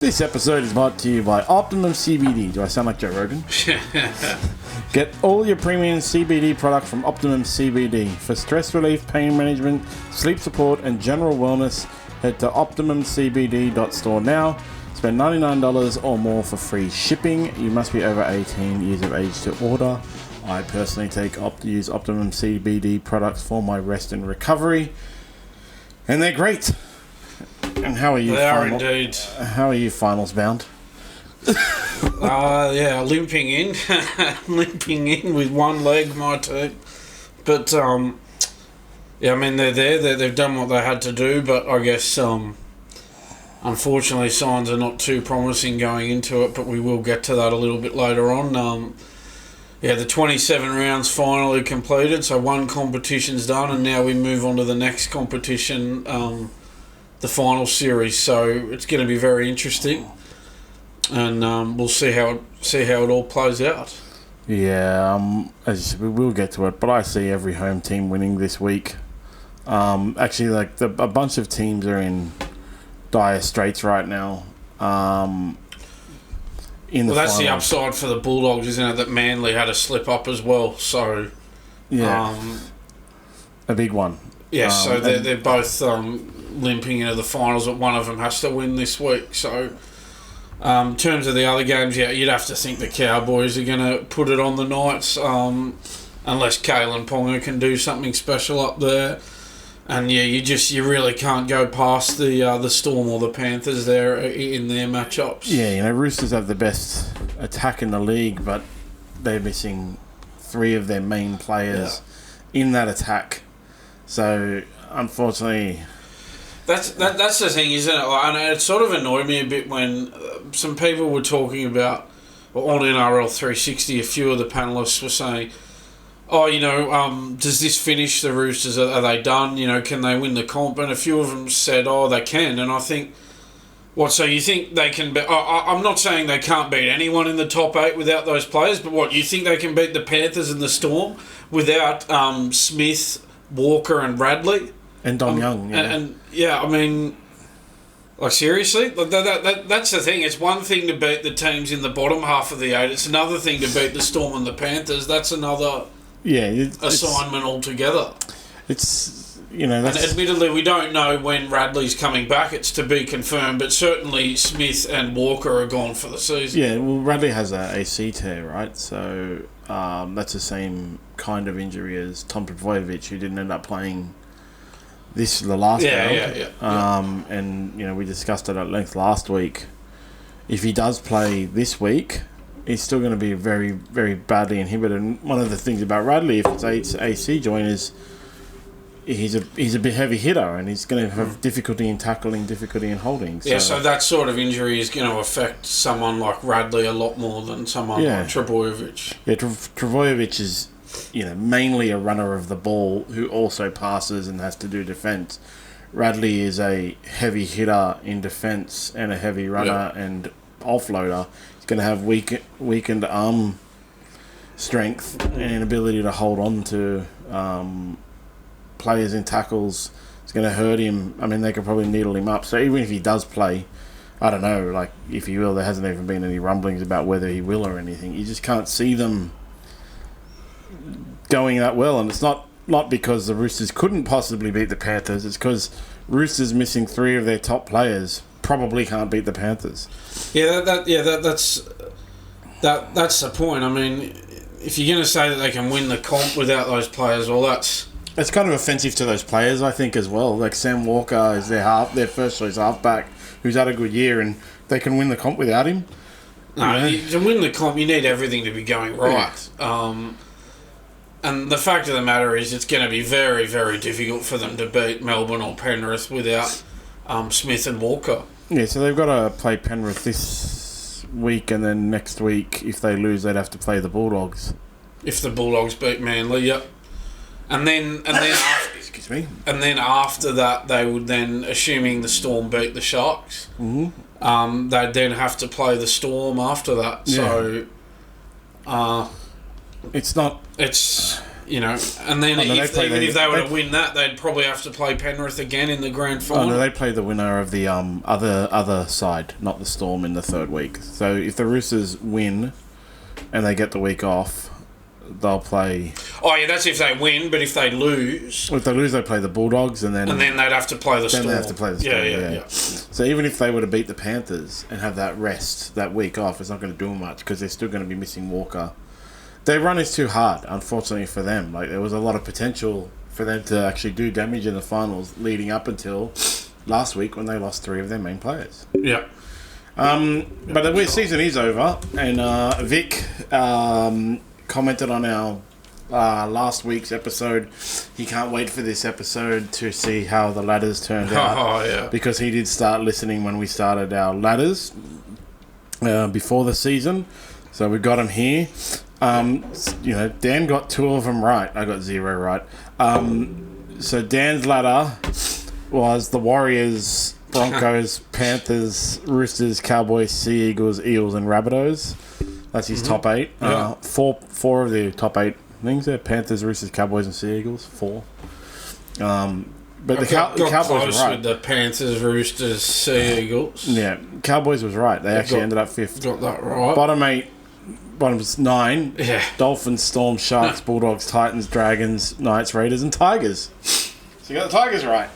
This episode is brought to you by Optimum CBD. Do I sound like Joe Rogan? Get all your premium CBD products from Optimum CBD. For stress relief, pain management, sleep support, and general wellness, head to OptimumCBD.store now. Spend $99 or more for free shipping. You must be over 18 years of age to order. I personally use Optimum CBD products for my rest and recovery. And they're great. And how are you? They are indeed. How are you, finals bound? Limping in, with one leg, my team. But they're there. They've done what they had to do. But I guess unfortunately, signs are not too promising going into it. But we will get to that a little bit later on. The 27 rounds finally completed. So one competition's done, and now we move on to the next competition. The final series, so it's going to be very interesting, and we'll see how it all plays out. Yeah, as you said, we will get to it, but I see every home team winning this week. Actually, a bunch of teams are in dire straits right now. That's the upside for the Bulldogs, isn't it? That Manly had a slip up as well, so yeah, a big one. Yeah, so they're both limping into the finals, but one of them has to win this week. So, in terms of the other games, you'd have to think the Cowboys are going to put it on the Knights, unless Kalen Ponga can do something special up there. And you really can't go past the Storm or the Panthers there in their matchups. Yeah, Roosters have the best attack in the league, but they're missing three of their main players in that attack. So, unfortunately, that's the thing, isn't it? And it sort of annoyed me a bit when some people were talking about, on NRL 360, a few of the panellists were saying, does this finish the Roosters? Are they done? Can they win the comp? And a few of them said, they can. And I think, so you think they can be... I'm not saying they can't beat anyone in the top 8 without those players, but you think they can beat the Panthers and the Storm without Smith, Walker and Radley? And Dom Young, seriously? That's the thing. It's one thing to beat the teams in the bottom half of the 8. It's another thing to beat the Storm and the Panthers. That's another assignment altogether. And admittedly, we don't know when Radley's coming back. It's to be confirmed, but certainly Smith and Walker are gone for the season. Yeah, well, Radley has an AC tear, right? So that's the same kind of injury as Tom Trbojevic, who didn't end up playing the last round. And we discussed it at length last week. If he does play this week, he's still going to be very, very badly inhibited. And one of the things about Radley, if it's AC joint, is he's a bit heavy hitter, and he's going to have difficulty in tackling, difficulty in holding. So that sort of injury is going to affect someone like Radley a lot more than someone like Trbojevic. Yeah, Trbojevic is mainly a runner of the ball who also passes and has to do defence. Radley is a heavy hitter in defence and a heavy runner and offloader. He's going to have weakened arm strength and an ability to hold on to players in tackles. It's going to hurt him. I mean, they could probably needle him up. So even if he does play, I don't know, if he will, there hasn't even been any rumblings about whether he will or anything. You just can't see them going that well, and it's not because the Roosters couldn't possibly beat the Panthers. It's because Roosters missing 3 of their top players probably can't beat the Panthers. That's the point. I mean, if you're going to say that they can win the comp without those players, it's kind of offensive to those players, I think, as well. Like Sam Walker is their first choice halfback, who's had a good year, and they can win the comp without him. No, to win the comp, you need everything to be going right. And the fact of the matter is, it's going to be very, very difficult for them to beat Melbourne or Penrith without Smith and Walker. Yeah, so they've got to play Penrith this week, and then next week, if they lose, they'd have to play the Bulldogs. If the Bulldogs beat Manly, yep. And then excuse me. And then after that, they would then, assuming the Storm beat the Sharks, they'd then have to play the Storm after that. Yeah. So, it's not. It's you know, and then if they were to win that, they'd probably have to play Penrith again in the grand final. Oh no, they play the winner of the other side, not the Storm, in the third week. So if the Roosters win and they get the week off, they'll play. Oh yeah, that's if they win. But if they lose, they play the Bulldogs, and then they'd have to play the Storm. Then they have to play the Storm. Yeah. So even if they were to beat the Panthers and have that rest, that week off, it's not going to do them much because they're still going to be missing Walker. Their run is too hard, unfortunately for them. Like there was a lot of potential for them to actually do damage in the finals, leading up until last week when they lost 3 of their main players. Yeah. But the season is over, and Vic commented on our last week's episode. He can't wait for this episode to see how the ladders turned out. Oh, yeah. Because he did start listening when we started our ladders before the season. So we got him here. Dan got 2 of them right. I got 0 right. So Dan's ladder was the Warriors, Broncos, Panthers, Roosters, Cowboys, Sea Eagles, Eels, and Rabbitohs. That's his top 8. Yeah. Four of the top 8 things there: Panthers, Roosters, Cowboys, and Sea Eagles. 4. But the Cowboys were right. With the Panthers, Roosters, Sea Eagles. Yeah, Cowboys was right. They actually ended up 5th. Got that right. Bottom's 9. Yeah. Dolphins, Storm, Sharks, Bulldogs, Titans, Dragons, Knights, Raiders, and Tigers. So you got the Tigers right.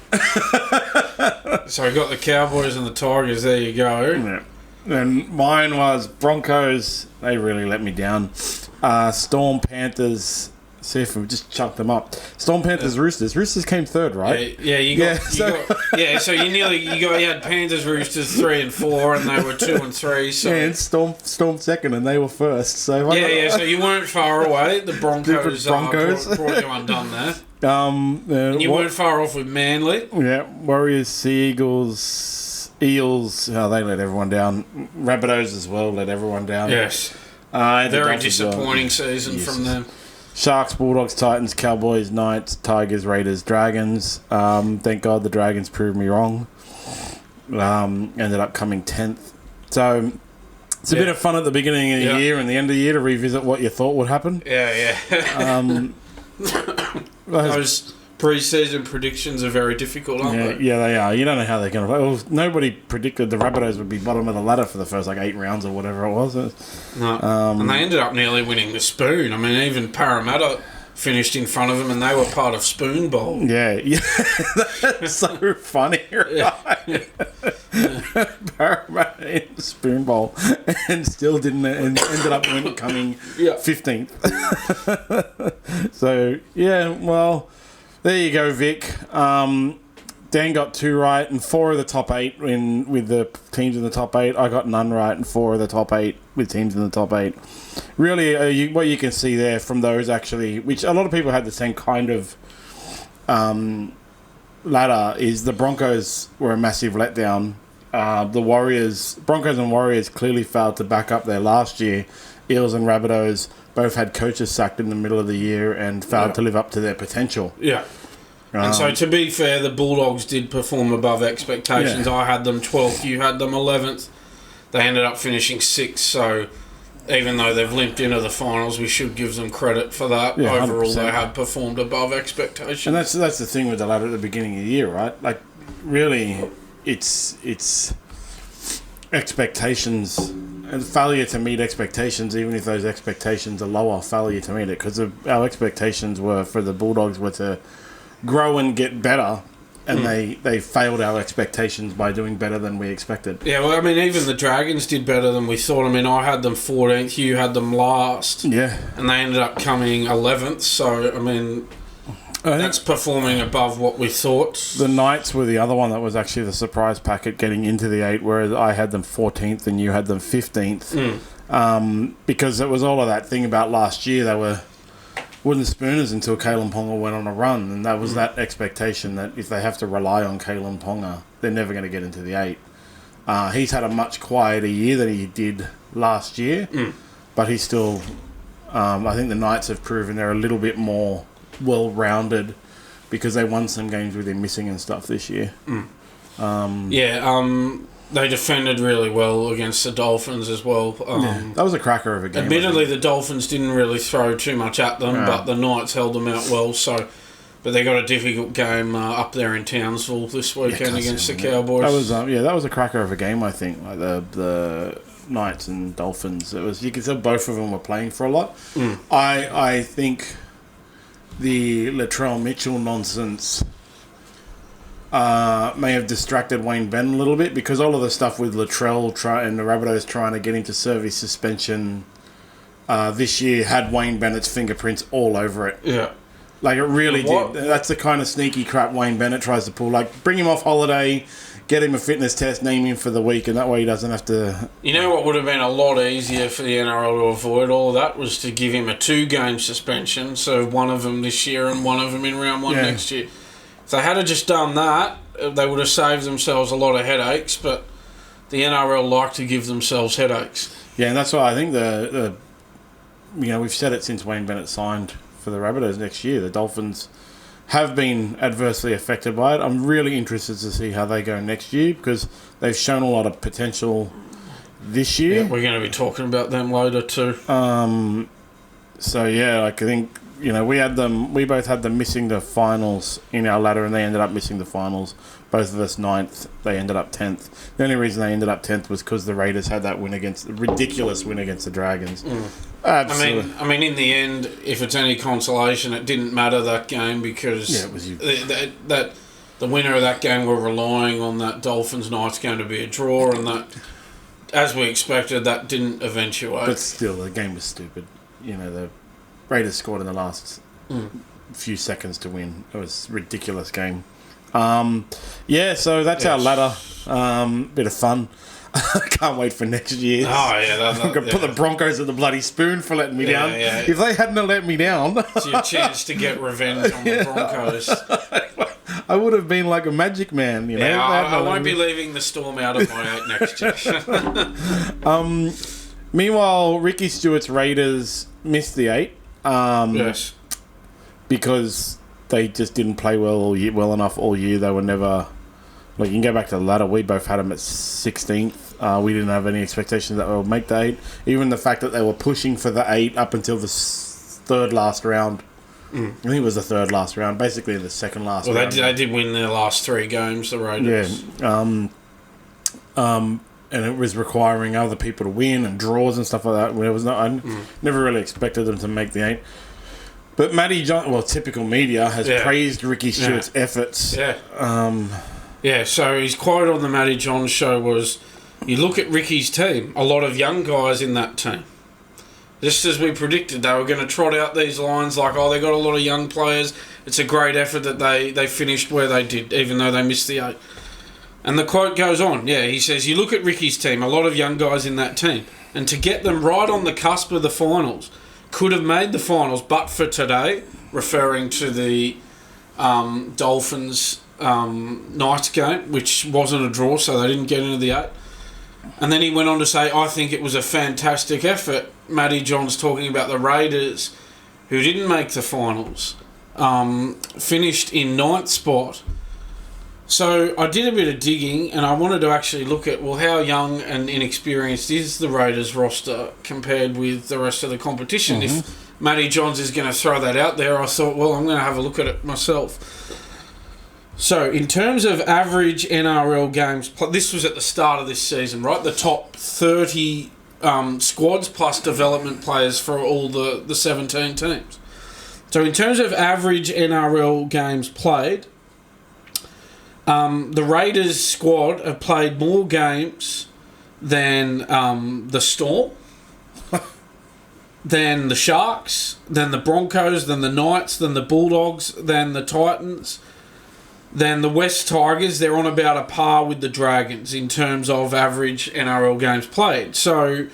So we got the Cowboys and the Tigers. There you go. Yeah. And mine was Broncos. They really let me down. Storm, Panthers. See if we just chucked them up. Storm, Panthers, Roosters. Roosters came 3rd, right? Yeah, so you had Panthers, Roosters 3 and 4, and they were 2 and 3. So and Storm 2nd, and they were 1st. So so you weren't far away. The Broncos brought you undone there. And you weren't far off with Manly. Yeah, Warriors, Sea Eagles, Eels. Oh, they let everyone down. Rabbitohs as well let everyone down. Yes. Very disappointing season from them. Sharks, Bulldogs, Titans, Cowboys, Knights, Tigers, Raiders, Dragons. Thank God the Dragons proved me wrong. Ended up coming 10th. So it's a bit of fun at the beginning of the year and the end of the year to revisit what you thought would happen. Yeah. Those pre-season predictions are very difficult, aren't they? Yeah, they are. You don't know how they're going to play. Well, nobody predicted the Rabbitohs would be bottom of the ladder for the first 8 rounds or whatever it was. No. And they ended up nearly winning the Spoon. I mean, even Parramatta finished in front of them, and they were part of Spoon Bowl. Yeah. That's so funny, right? Parramatta in Spoon Bowl and still didn't, and ended up coming 15th. So, well, there you go, Vic. Dan got 2 right and 4 of the top 8 with the teams in the top 8. I got none right and 4 of the top 8 with teams in the top 8. Really, what you can see there from those actually, which a lot of people had the same kind of ladder, is the Broncos were a massive letdown. The Broncos and Warriors clearly failed to back up their last year. Eels and Rabbitohs both had coaches sacked in the middle of the year and failed to live up to their potential. Yeah. And so, to be fair, the Bulldogs did perform above expectations. I had them 12th, you had them 11th. They ended up finishing 6th, so even though they've limped into the finals, we should give them credit for that. Yeah, overall, 100%. They have performed above expectations. And that's the thing with the ladder at the beginning of the year, right? Like, really, it's expectations and failure to meet expectations, even if those expectations are lower, failure to meet it. Because our expectations were for the Bulldogs were to grow and get better, and they failed our expectations by doing better than we expected. Yeah, well, I mean, even the Dragons did better than we thought. I mean, I had them 14th, you had them last. Yeah. And they ended up coming 11th, so, I mean, that's performing above what we thought. The Knights were the other one that was actually the surprise packet getting into the 8, whereas I had them 14th and you had them 15th. Because it was all of that thing about last year, they were wooden spooners until Kalen Ponga went on a run, and that was that expectation that if they have to rely on Kalen Ponga, they're never going to get into the 8. He's had a much quieter year than he did last year, but he's still... I think the Knights have proven they're a little bit more well-rounded because they won some games with him missing and stuff this year. they defended really well against the Dolphins as well. That was a cracker of a game. Admittedly, the Dolphins didn't really throw too much at them, but the Knights held them out well. So, but they got a difficult game up there in Townsville this weekend against the Cowboys. That was a cracker of a game. I think like the Knights and Dolphins. It was, you could tell both of them were playing for a lot. I think the Latrell Mitchell nonsense may have distracted Wayne Bennett a little bit, because all of the stuff with Latrell and the Rabbitohs trying to get him to serve his suspension this year had Wayne Bennett's fingerprints all over it. Yeah. Like, it really did. That's the kind of sneaky crap Wayne Bennett tries to pull. Like, bring him off holiday, get him a fitness test, name him for the week, and that way he doesn't have to... You know what would have been a lot easier for the NRL to avoid all of that was to give him a 2-game suspension, so one of them this year and one of them in round 1 next year. If they had just done that, they would have saved themselves a lot of headaches, but the NRL like to give themselves headaches. Yeah, and that's why I think we've said it since Wayne Bennett signed for the Rabbitohs next year. The Dolphins have been adversely affected by it. I'm really interested to see how they go next year, because they've shown a lot of potential this year. Yeah, we're going to be talking about them later too. So yeah, like, I think, you know, we both had them missing the finals in our ladder, and they ended up missing the finals. Both of us 9th, they ended up 10th. The only reason they ended up 10th was because the Raiders had that ridiculous win against the Dragons. Absolutely. I mean, in the end, if it's any consolation, it didn't matter that game, because it was you. The winner of that game were relying on that Dolphins Knights game to be a draw, and that, as we expected, that didn't eventuate. But still, the game was stupid. You know, the Raiders scored in the last few seconds to win. It was a ridiculous game. So that's our ladder. Bit of fun. I can't wait for next year. Oh, yeah. I'm going to put the Broncos in the bloody spoon for letting me down. Yeah. If they hadn't have let me down... It's your chance to get revenge on the Broncos. I would have been like a magic man, you know. Yeah, I won't be leaving the Storm out of my 8 next year. Meanwhile, Ricky Stewart's Raiders missed the 8. Yes. Because they just didn't play well enough all year. They were never... Like, you can go back to the ladder. We both had them at 16th. We didn't have any expectations that they would make the 8. Even the fact that they were pushing for the 8 up until the third last round. I think it was the third last round. Basically, the second last round. Well, they did win their last 3 games, the Raiders. Yeah. And it was requiring other people to win and draws and stuff like that. I never really expected them to make the 8. But typical media has praised Ricky Stewart's efforts. Yeah. So his quote on the Matty Johns show was, "You look at Ricky's team, a lot of young guys in that team. Just as we predicted, they were going to trot out these lines like, they got a lot of young players. It's a great effort that they finished where they did, even though they missed the 8. And the quote goes on. Yeah, he says, "You look at Ricky's team, a lot of young guys in that team. And to get them right on the cusp of the finals, could have made the finals, but for today," referring to the Dolphins Knights game, which wasn't a draw, so they didn't get into the 8. And then he went on to say, "I think it was a fantastic effort." Matty Johns talking about the Raiders, who didn't make the finals, finished in 9th spot. So I did a bit of digging, and I wanted to actually look at, how young and inexperienced is the Raiders roster compared with the rest of the competition. If Matty Johns is going to throw that out there, I thought, I'm going to have a look at it myself. So, in terms of average NRL games, this was at the start of this season, right? The top 30 squads plus development players for all the 17 teams. So, in terms of average NRL games played, the Raiders squad have played more games than the Storm, than the Sharks, than the Broncos, than the Knights, than the Bulldogs, than the Titans, than the West Tigers. They're on about a par with the Dragons in terms of average NRL games played. So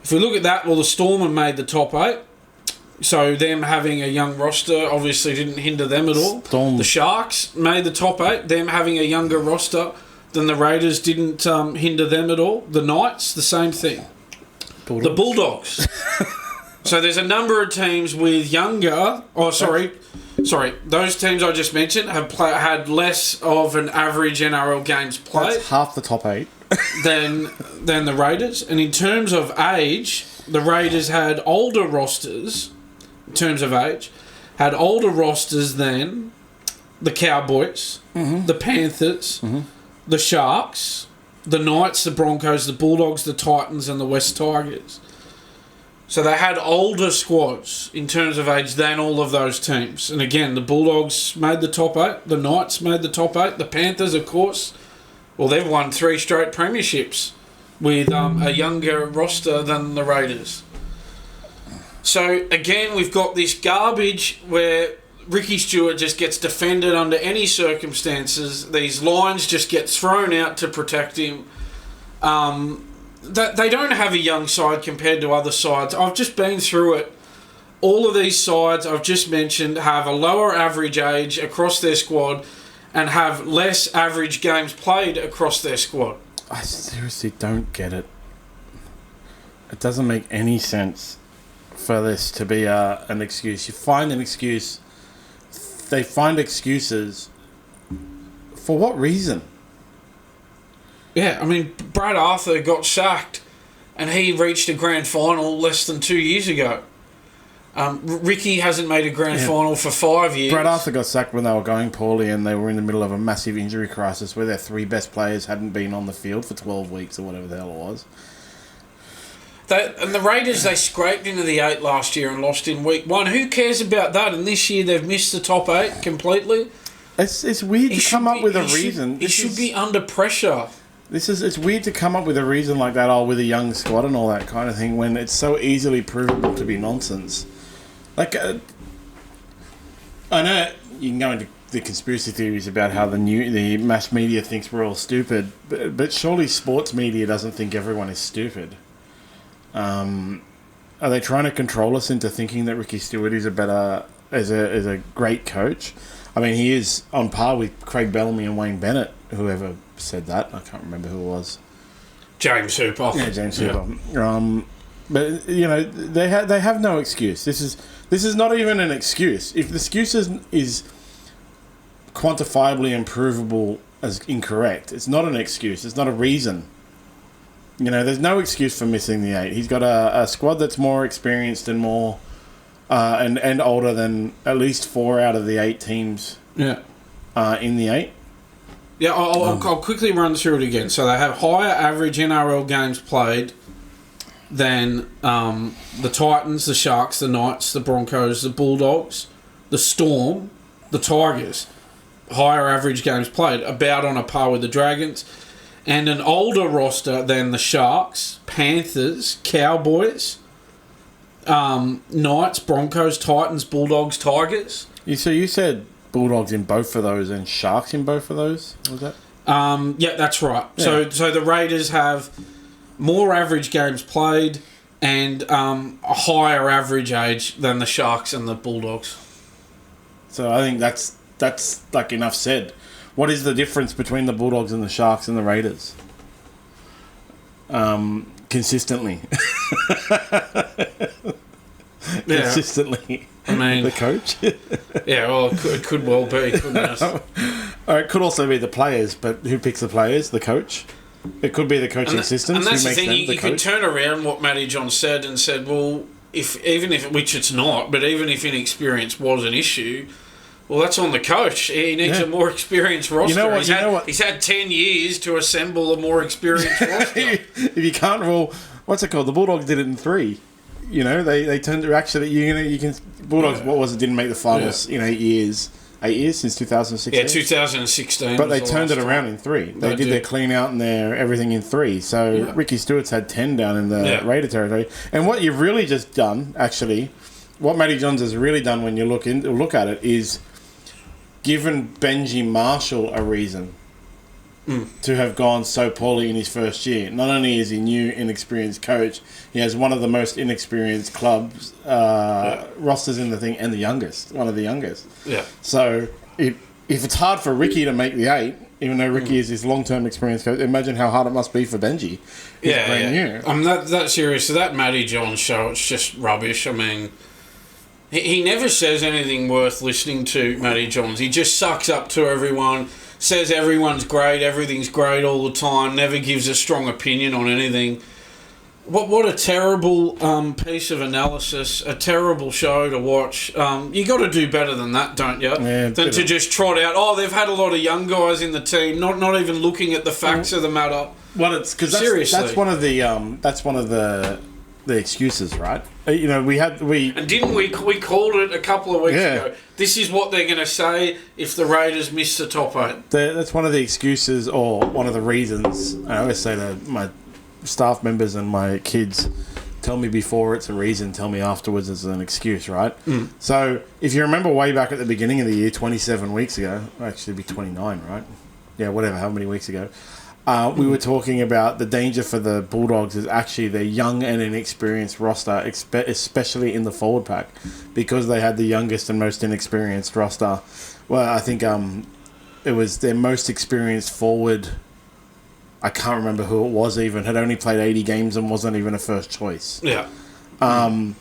if we look at that, the Storm have made the top 8. So them having a young roster obviously didn't hinder them at all. Storm. The Sharks made the top 8. Them having a younger roster than the Raiders didn't hinder them at all. The Knights, the same thing. Bulldogs. The Bulldogs. So there's a number of teams with younger... Sorry, those teams I just mentioned have had less of an average NRL games played. That's half the top 8. than the Raiders. And in terms of age, the Raiders had older rosters, in terms of age, had older rosters than the Cowboys, the Panthers, the Sharks, the Knights, the Broncos, the Bulldogs, the Titans, and the West Tigers. So they had older squads in terms of age than all of those teams. And again, the Bulldogs made the top 8, the Knights made the top 8, the Panthers, of course. Well, they've won 3 straight premierships with a younger roster than the Raiders. So, again, we've got this garbage where Ricky Stewart just gets defended under any circumstances. These lines just get thrown out to protect him. They don't have a young side compared to other sides. I've just been through it. All of these sides I've just mentioned have a lower average age across their squad and have less average games played across their squad. I seriously don't get it. It doesn't make any sense for this to be an excuse. You find an excuse. They find excuses. For what reason? Yeah, I mean, Brad Arthur got sacked and he reached a grand final less than 2 years ago. Ricky hasn't made a grand final for 5 years. Brad Arthur got sacked when they were going poorly and they were in the middle of a massive injury crisis where their 3 best players hadn't been on the field for 12 weeks or whatever the hell it was. And the Raiders, they scraped into the 8 last year and lost in week 1. Who cares about that? And this year they've missed the top 8 completely. It's weird to come up with a reason. It should be under pressure. It's weird to come up with a reason like that, with a young squad and all that kind of thing, when it's so easily provable to be nonsense. Like, I know you can go into the conspiracy theories about how the mass media thinks we're all stupid, but surely sports media doesn't think everyone is stupid. Are they trying to control us into thinking that Ricky Stewart is is a great coach? I mean, he is on par with Craig Bellamy and Wayne Bennett. Whoever said that, I can't remember who it was. James Hooper. Yeah, James Hooper. But they have no excuse. This is not even an excuse. If the excuse is quantifiably and provable as incorrect, it's not an excuse. It's not a reason. There's no excuse for missing the 8. He's got a squad that's more experienced and more and older than at least 4 out of the 8 teams. Yeah. In the 8. Yeah, I'll quickly run through it again. So they have higher average NRL games played than the Titans, the Sharks, the Knights, the Broncos, the Bulldogs, the Storm, the Tigers. Higher average games played, about on a par with the Dragons. And an older roster than the Sharks, Panthers, Cowboys, Knights, Broncos, Titans, Bulldogs, Tigers. So you said Bulldogs in both of those and Sharks in both of those? Was that? Yeah, that's right. Yeah. So the Raiders have more average games played and a higher average age than the Sharks and the Bulldogs. So I think that's like enough said. What is the difference between the Bulldogs and the Sharks and the Raiders? Consistently. Consistently. I mean... The coach? Yeah, well, it could well be, couldn't it? Or it could also be the players, but who picks the players? The coach? It could be the coaching systems. And that's who the thing, you could turn around what Matty John said and said, well, which it's not, but even if inexperience was an issue... Well, that's on the coach. He needs a more experienced roster. He's had 10 years to assemble a more experienced roster. If you can't rule... What's it called? The Bulldogs did it in 3. They turned to actually... You can... Bulldogs, what was it? Didn't make the finals in 8 years. 8 years since 2016? Yeah, 2016. But they turned it around in 3. They did their clean out and their everything in 3. So Ricky Stewart's had 10 down in the Raider territory. And what you've really just done, actually... What Matty Johns has really done when you look at it is... given Benji Marshall a reason to have gone so poorly in his first year. Not only is he new, inexperienced coach, he has one of the most inexperienced clubs, rosters in the thing, and one of the youngest. Yeah. So if it's hard for Ricky to make the 8, even though Ricky is his long-term experienced coach, imagine how hard it must be for Benji. He's brand new. I'm that serious. So that Matty John show, it's just rubbish. I mean... He never says anything worth listening to, Matty Johns. He just sucks up to everyone, says everyone's great, everything's great all the time, never gives a strong opinion on anything. What a terrible piece of analysis, a terrible show to watch. You got to do better than that, don't you? Yeah, than to just trot out, they've had a lot of young guys in the team, not even looking at the facts of the matter. Well, it's because that's one of the excuses, right? And didn't we called it a couple of weeks ago? This is what they're going to say if the Raiders miss the top 8. That's one of the excuses, or one of the reasons. I always say to my staff members and my kids, tell me before it's a reason, tell me afterwards it's an excuse, right? So if you remember way back at the beginning of the year, 27 weeks ago, actually it'd be 29, right? Yeah, whatever, how many weeks ago, we were talking about the danger for the Bulldogs is actually their young and inexperienced roster, especially in the forward pack, because they had the youngest and most inexperienced roster. Well, I think it was their most experienced forward, I can't remember who it was even, had only played 80 games and wasn't even a first choice. Yeah. And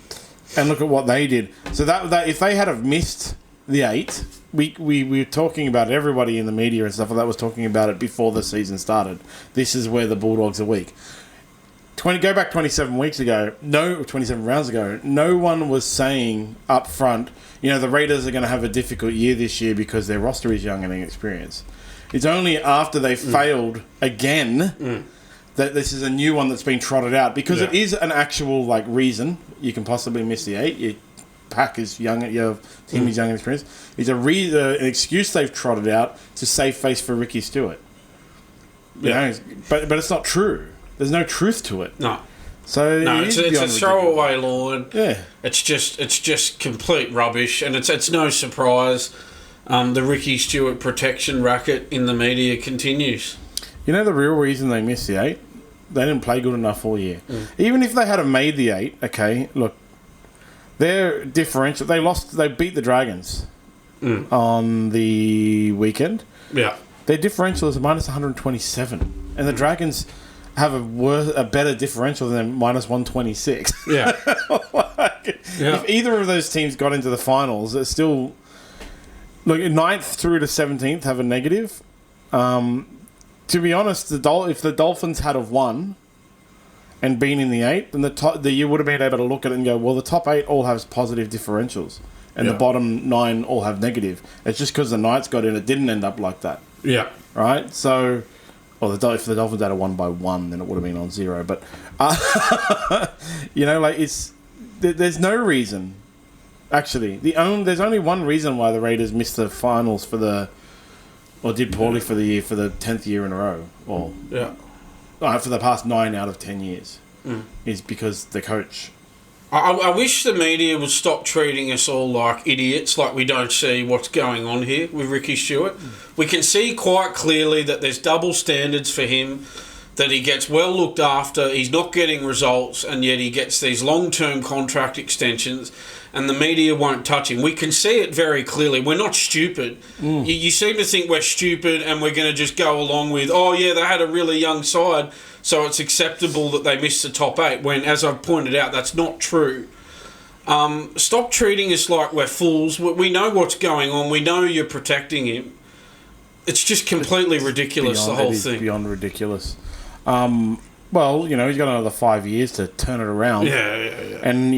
look at what they did. So that if they had have missed the 8, we were talking about it, everybody in the media and stuff like that was talking about it before the season started. This is where the Bulldogs are weak. Go back 27 rounds ago, no one was saying up front, the Raiders are going to have a difficult year this year because their roster is young and inexperienced. It's only after they failed again that this is a new one that's been trotted out, because it is an actual reason you can possibly miss the 8. Your pack is young, your team is young and experienced. It's an excuse they've trotted out to save face for Ricky Stewart. But it's not true. There's no truth to it. No. So it's a throwaway line. Yeah. It's just complete rubbish, and it's no surprise. The Ricky Stewart protection racket in the media continues. The real reason they missed the 8? They didn't play good enough all year. Even if they had made the 8, okay, look, their differential, they beat the Dragons on the weekend. Yeah. Their differential is minus 127, and the Dragons have a better differential than minus 126. Yeah. If either of those teams got into the finals, it's still... Look, 9th through to 17th have a negative. To be honest, if the Dolphins had have won and been in the 8, then you would have been able to look at it and go, well, the top 8 all have positive differentials, and the bottom 9 all have negative. It's just because the Knights got in, it didn't end up like that. Yeah. Right? So, if the Dolphins had a 1 by 1, then it would have been on 0. But, there's no reason. Actually, there's only one reason why the Raiders missed the finals or did poorly for the year for the 10th year in a row, for the past 9 out of 10 years, is because the coach. I wish the media would stop treating us all like idiots, like we don't see what's going on here with Ricky Stewart. We can see quite clearly that there's double standards for him, that he gets well looked after, he's not getting results, and yet he gets these long-term contract extensions, and the media won't touch him. We can see it very clearly. We're not stupid. You seem to think we're stupid and we're going to just go along with, they had a really young side, so it's acceptable that they missed the top 8, when, as I've pointed out, that's not true. Stop treating us like we're fools. We know what's going on. We know you're protecting him. It's just completely ridiculous, the whole thing. It's beyond ridiculous. He's got another 5 years to turn it around. Yeah. And,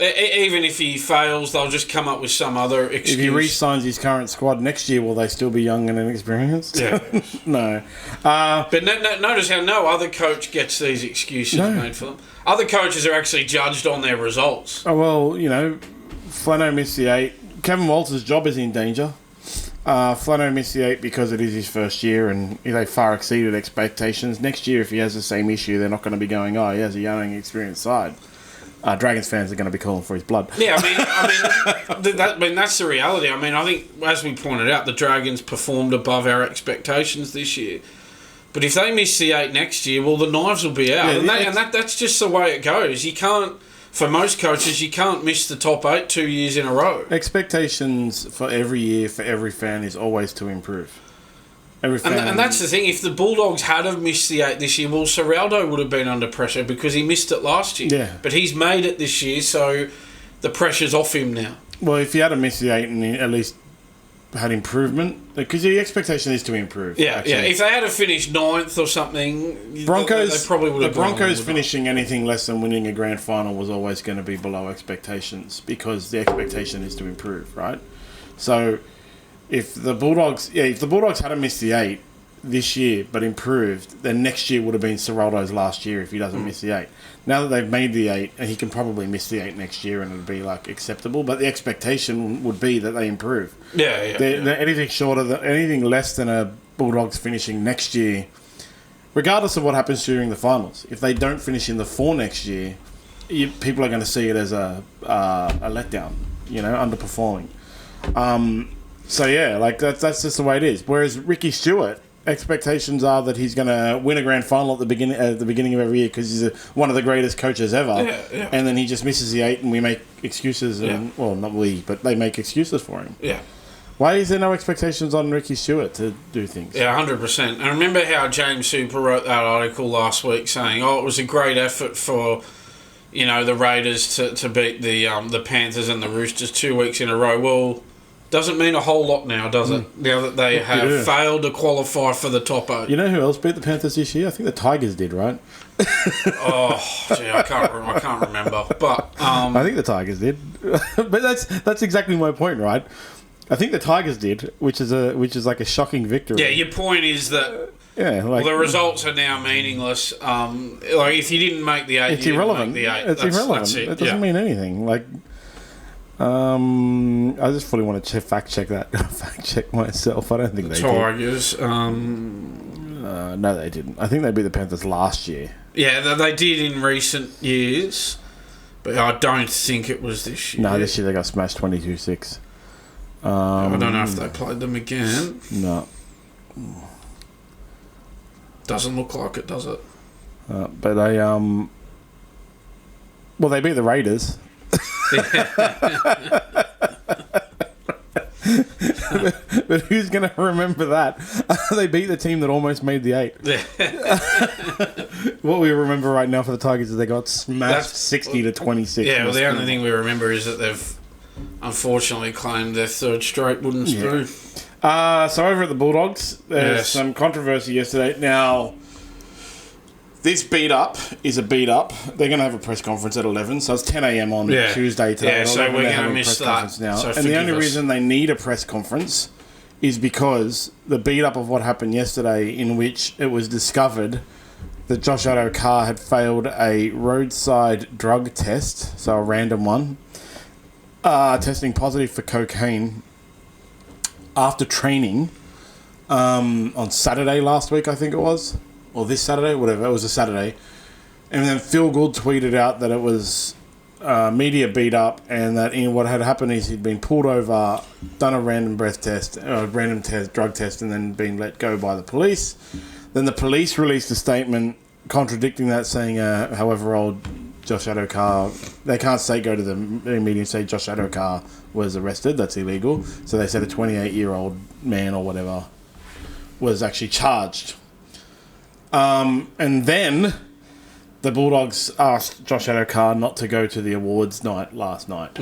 even if he fails, they'll just come up with some other excuse. If he re-signs his current squad next year, will they still be young and inexperienced? Yeah. No. But notice how no other coach gets these excuses made for them. Other coaches are actually judged on their results. Oh, well, Flano missed the 8. Kevin Walters' job is in danger. Flano missed the 8 because it is his first year and they far exceeded expectations. Next year, if he has the same issue, they're not going to be going, he has a young, experienced side. Dragons fans are going to be calling for his blood. Yeah, that's the reality. I think, as we pointed out, the Dragons performed above our expectations this year. But if they miss the 8 next year, well, the knives will be out. That's just the way it goes. You can't... For most coaches, you can't miss the top 8 2 years in a row. Expectations for every year, for every fan, is always to improve. Every fan. And that's the thing. If the Bulldogs had have missed the 8 this year, well, Serraldo would have been under pressure because he missed it last year. Yeah. But he's made it this year, so the pressure's off him now. Well, if he had missed the 8 and he at least had improvement, because the expectation is to improve. Yeah, yeah. If they had finished 9th or something, Broncos, they probably would have. The Broncos finishing anything less than winning a grand final was always going to be below expectations because the expectation is to improve, right? So, if the Bulldogs hadn't missed the 8 this year but improved, then next year would have been Serraldo's last year if he doesn't miss the 8. Now that they've made the 8, he can probably miss the 8 next year and it'll be like acceptable. But the expectation would be that they improve. Yeah. They're anything less than a Bulldogs finishing next year, regardless of what happens during the finals. If they don't finish in the 4 next year, people are going to see it as a letdown. Underperforming. So yeah, like that's just the way it is. Whereas Ricky Stewart, expectations are that he's going to win a grand final at the beginning of every year because he's one of the greatest coaches ever. Yeah. And then he just misses the 8, and we make excuses. Well, not we, but they make excuses for him. Yeah. Why is there no expectations on Ricky Stewart to do things? Yeah, 100%. And remember how James Super wrote that article last week saying, "Oh, it was a great effort for, the Raiders to beat the Panthers and the Roosters 2 weeks in a row." Well, doesn't mean a whole lot now, does it? Now that they have failed to qualify for the top 8. You know who else beat the Panthers this year? I think the Tigers did, right? I can't remember. But I think the Tigers did. But that's exactly my point, right? I think the Tigers did, which is like a shocking victory. Yeah, your point is that the results are now meaningless. If you didn't make the 8, it's irrelevant. It's irrelevant. That's it. It doesn't mean anything. I just fully want to fact check myself. I don't think they Tigers. did. No, they didn't. I think they beat the Panthers last year. Yeah, they did in recent years, but I don't think it was this year. No, this year they got smashed 22-6. I don't know if they played them again. No. Doesn't look like it, does it? But they they beat the Raiders. but who's going to remember that? They beat the team that almost made the 8. What we remember right now for the Tigers is they got smashed 60-26. Yeah, well, the only thing we remember is that they've unfortunately claimed their 3rd straight wooden spoon. So over at the Bulldogs, there's some controversy yesterday. Now, this beat-up is a beat-up. They're going to have a press conference at 11, so it's 10 a.m. on Tuesday today. Yeah, so we're going to miss that. Now. So and the only reason they need a press conference is because the beat-up of what happened yesterday, in which it was discovered that Josh Addo-Carr had failed a roadside drug test, so a random one, testing positive for cocaine after training on Saturday last week, I think it was. Or this Saturday, whatever, it was a Saturday. And then Phil Gould tweeted out that it was media beat up and that what had happened is he'd been pulled over, done a random drug test, and then been let go by the police. Then the police released a statement contradicting that, saying however old Josh Addo-Carr, they can't go to the media and say Josh Addo-Carr was arrested, that's illegal. So they said a 28-year-old man or whatever was actually charged. And then the Bulldogs asked Josh Addo-Carr not to go to the awards night last night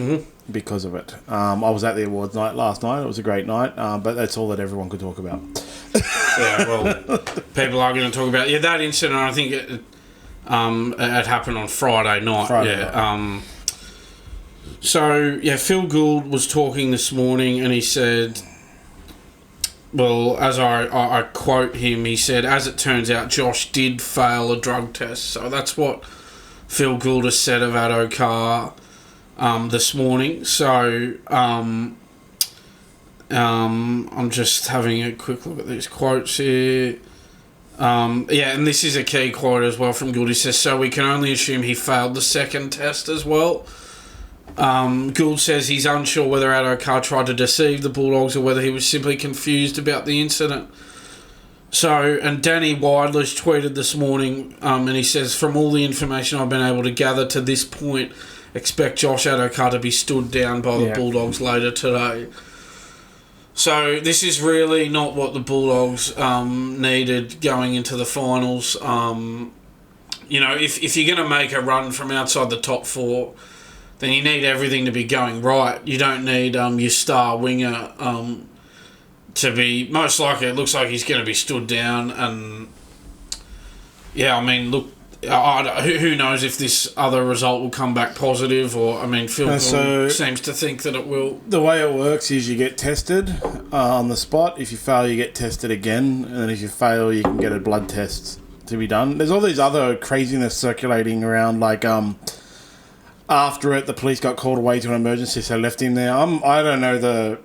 because of it. I was at the awards night last night. It was a great night, but that's all that everyone could talk about. Yeah, well, people are going to talk about that incident. I think it happened on Friday night. Phil Gould was talking this morning and he said, well, as I quote him, he said, "As it turns out, Josh did fail a drug test." So that's what Phil Gould has said of Addo-Carr this morning. So I'm just having a quick look at these quotes here. And this is a key quote as well from Gould. He says, "So we can only assume he failed the second test as well." Gould says he's unsure whether Addo-Carr tried to deceive the Bulldogs or whether he was simply confused about the incident. So, and Danny Widler's tweeted this morning, and he says, "From all the information I've been able to gather to this point, expect Josh Addo-Carr to be stood down by the Bulldogs later today." So this is really not what the Bulldogs needed going into the finals. If you're going to make a run from outside the top 4, then you need everything to be going right. You don't need your star winger to be... Most likely, it looks like he's going to be stood down. And, yeah, I mean, look, who knows if this other result will come back positive or... I mean, Phil seems to think that it will. The way it works is you get tested on the spot. If you fail, you get tested again. And then if you fail, you can get a blood test to be done. There's all these other craziness circulating around, like... After it, the police got called away to an emergency, so left him there. I don't know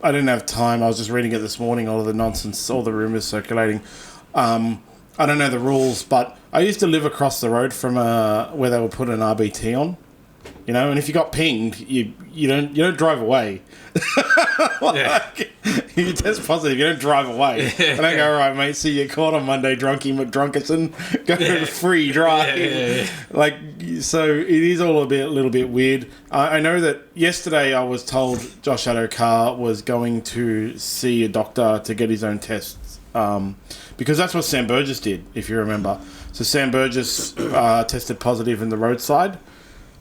I didn't have time. I was just reading it this morning, all of the nonsense, all the rumours circulating. I don't know the rules, but I used to live across the road from where they would put an RBT on. You know, and if you got pinged, you don't drive away. If you test positive, you don't drive away. And I go, all right, mate, see you caught on Monday, drunky McDrunkerson, go free drive. Like, so it is all a little bit weird. I know that yesterday I was told Josh Addo-Carr was going to see a doctor to get his own tests. Because that's what Sam Burgess did, if you remember. So Sam Burgess tested positive in the roadside.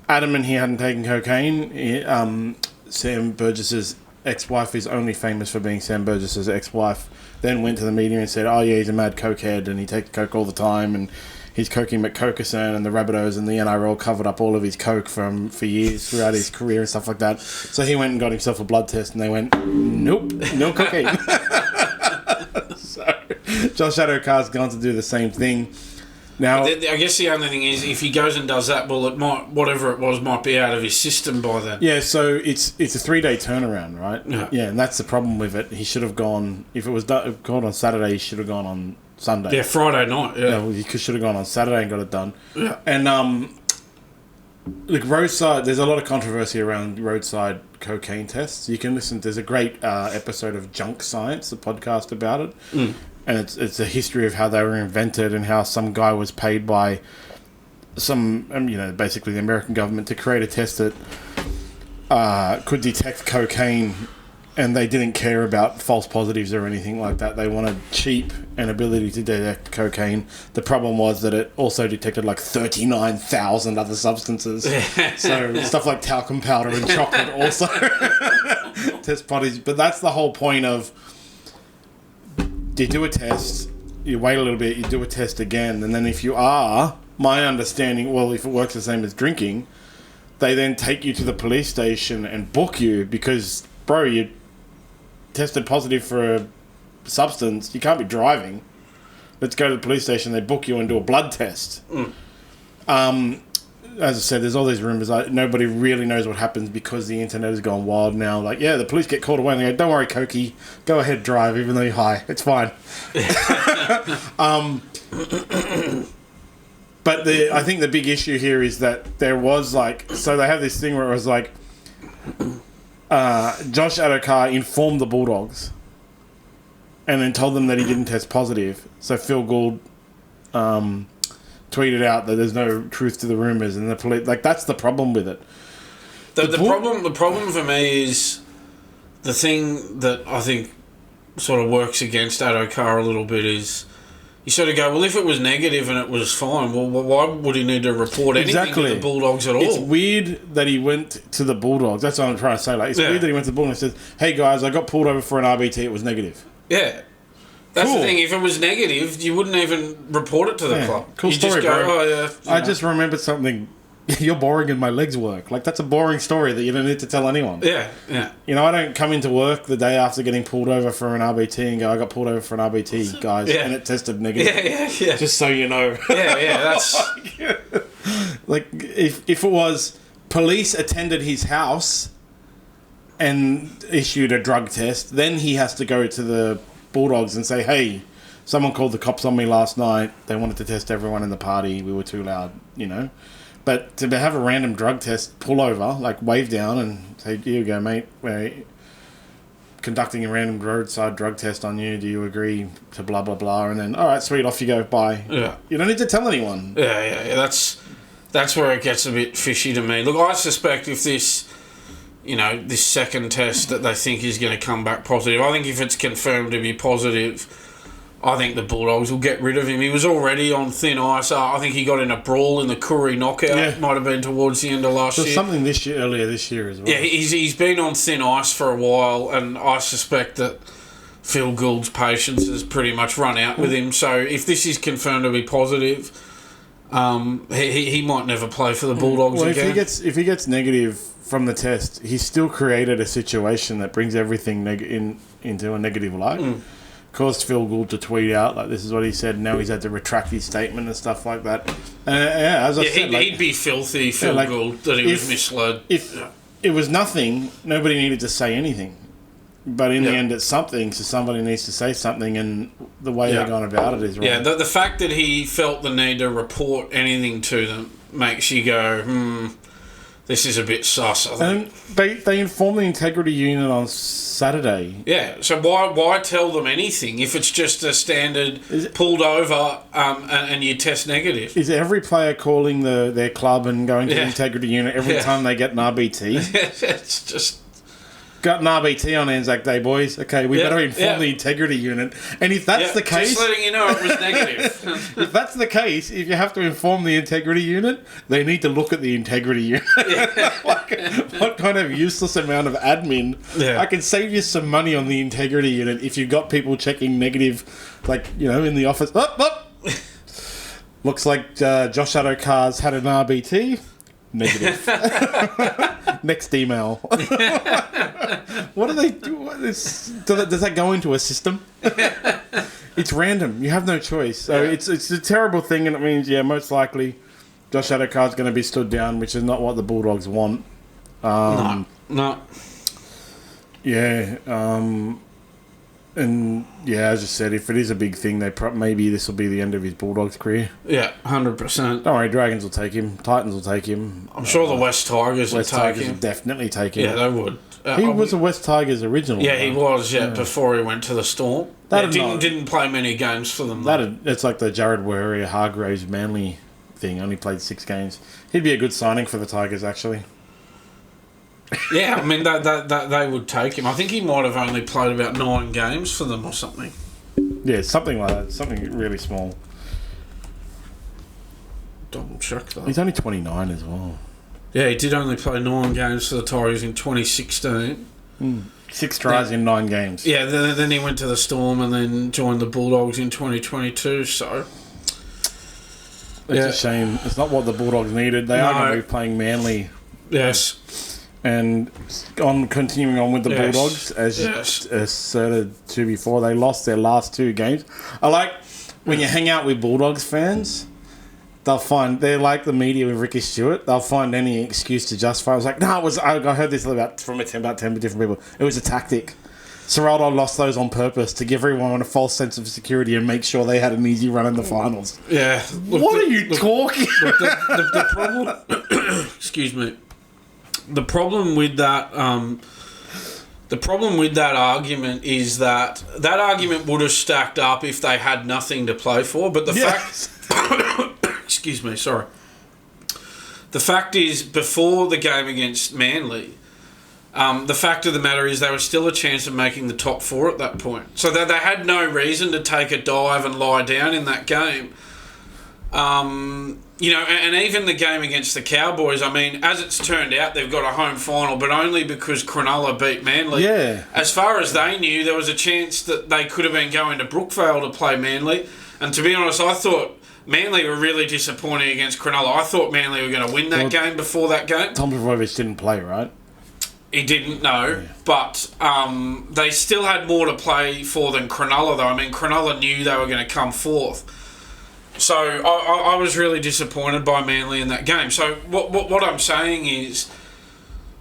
Adamant he hadn't taken cocaine. Sam Burgess's ex-wife is only famous for being Sam Burgess's ex-wife. Then went to the media and said, oh yeah, he's a mad cokehead and he takes coke all the time and he's coking McCokerson and the Rabbitohs and the NRL covered up all of his coke for years throughout his career and stuff like that. So he went and got himself a blood test and they went, nope, no cocaine. So Josh Addo-Carr's gone to do the same thing. Now, I guess the only thing is, if he goes and does that, well, it might, whatever it was, might be out of his system by then. Yeah, so it's a 3-day turnaround, right? Yeah, and that's the problem with it. He should have gone, if it was gone on Saturday, he should have gone on Sunday. Yeah, Friday night, yeah. Well, he should have gone on Saturday and got it done. Yeah. And, look, roadside, there's a lot of controversy around roadside cocaine tests. You can listen, there's a great episode of Junk Science, the podcast about it. And it's a history of how they were invented and how some guy was paid by some, basically the American government to create a test that could detect cocaine, and they didn't care about false positives or anything like that. They wanted cheap and ability to detect cocaine. The problem was that it also detected like 39,000 other substances. So stuff like talcum powder and chocolate also test bodies. But that's the whole point of... You do a test, you wait a little bit, you do a test again, and then if you are, my understanding, well, if it works the same as drinking, they then take you to the police station and book you because, bro, you tested positive for a substance, you can't be driving. Let's go to the police station, they book you and do a blood test. As I said, there's all these rumours. Nobody really knows what happens because the internet has gone wild now. Like, yeah, the police get called away and they go, don't worry, Cokie, go ahead, drive, even though you're high. It's fine. But I think the big issue here is that there was so they have this thing where it was like, Josh Addo-Carr informed the Bulldogs and then told them that he didn't test positive. So Phil Gould tweeted out that there's no truth to the rumours, and the police, that's the problem with it. The problem for me is the thing that I think sort of works against Addo-Carr a little bit is you sort of go, well, if it was negative and it was fine, well, why would he need to report anything to the Bulldogs at all? It's weird that he went to the Bulldogs. That's what I'm trying to say. It's weird that he went to the Bulldogs and said, hey guys, I got pulled over for an RBT, it was negative. Yeah. That's cool. The thing. If it was negative, you wouldn't even report it to the club. Cool you story, just go, bro. oh, yeah. I just remembered something. You're boring and my legs work. That's a boring story that you don't need to tell anyone. Yeah. I don't come into work the day after getting pulled over for an RBT and go, I got pulled over for an RBT, guys, and it tested negative. Yeah. Just so you know. That's... if it was police attended his house and issued a drug test, then he has to go to the Bulldogs and say, hey, someone called the cops on me last night. They wanted to test everyone in the party. We were too loud, But to have a random drug test pull over, wave down and say, here you go, mate. We're conducting a random roadside drug test on you. Do you agree to blah, blah, blah? And then, all right, sweet, off you go. Bye. Yeah. You don't need to tell anyone. Yeah. That's where it gets a bit fishy to me. Look, I suspect if this... this second test that they think is going to come back positive. I think if it's confirmed to be positive, I think the Bulldogs will get rid of him. He was already on thin ice. I think he got in a brawl in the Curry knockout. Yeah. Might have been towards the end of last year. Something earlier this year as well. Yeah, he's been on thin ice for a while, and I suspect that Phil Gould's patience has pretty much run out with him. So if this is confirmed to be positive, he might never play for the Bulldogs again. If he gets negative from the test, he's still created a situation that brings everything into a negative light. Caused Phil Gould to tweet out like this is what he said. Now he's had to retract his statement and stuff like that. As I said, he'd be filthy, Phil Gould, that he was misled. If it was nothing, nobody needed to say anything. But in the end, it's something, so somebody needs to say something, and the way they're going about it is wrong. Yeah, the fact that he felt the need to report anything to them makes you go, this is a bit sus, I think. And they informed the integrity unit on Saturday. Yeah, so why tell them anything if it's just a standard pulled over and you test negative? Is every player calling their club and going to the integrity unit every time they get an RBT? It's just... Got an RBT on Anzac Day, boys. Okay, we better inform the integrity unit. And if that's the case... just letting you know it was negative. If that's the case, if you have to inform the integrity unit, they need to look at the integrity unit. What kind of useless amount of admin? I can save you some money on the integrity unit if you've got people checking negative, in the office. Looks like Josh Addo-Carr's had an RBT. Negative. Next email. What do they do? Does that go into a system? It's random. You have no choice. So it's a terrible thing, and it means most likely Josh Addo-Carr's going to be stood down, which is not what the Bulldogs want. No. Yeah. And as I said, if it is a big thing, maybe this will be the end of his Bulldogs career. Yeah, 100%. Don't worry, Dragons will take him. Titans will take him. I'm sure the West Tigers will take him. Will definitely take him. Yeah, they would. He was a West Tigers original. Yeah, he was. Yeah, before he went to the Storm. Didn't play many games for them. It's like the Jared Warrior-Hargraves Manly thing. Only played 6 games. He'd be a good signing for the Tigers, actually. Yeah, I mean, they would take him. I think he might have only played about 9 games for them or something. Yeah, something like that. Something really small. Double check that. He's only 29 as well. Yeah, he did only play 9 games for the Tigers in 2016. 6 tries in 9 games. Yeah, then he went to the Storm and then joined the Bulldogs in 2022, so... It's a shame. It's not what the Bulldogs needed. They are going to be playing Manly. Yes. And continuing on with the Bulldogs, as asserted to before, they lost their last 2 games. I like when you hang out with Bulldogs fans, they're like the media with Ricky Stewart. They'll find any excuse to justify. I was like, no, I heard this about 10 different people. It was a tactic. Serraldo lost those on purpose to give everyone a false sense of security and make sure they had an easy run in the finals. Yeah. What are you talking? The problem... Excuse me. The problem with that argument is that argument would have stacked up if they had nothing to play for. But the fact, excuse me, sorry. The fact is, before the game against Manly, the fact of the matter is they were still a chance of making the top 4 at that point. So they had no reason to take a dive and lie down in that game. And even the game against the Cowboys, I mean, as it's turned out, they've got a home final, but only because Cronulla beat Manly. Yeah. As far as they knew, there was a chance that they could have been going to Brookvale to play Manly. And to be honest, I thought Manly were really disappointing against Cronulla. I thought Manly were going to win that game before that game. Tom Trbojevic didn't play, right? He didn't know, but they still had more to play for than Cronulla, though. I mean, Cronulla knew they were going to come fourth. So I was really disappointed by Manly in that game. So what I'm saying is,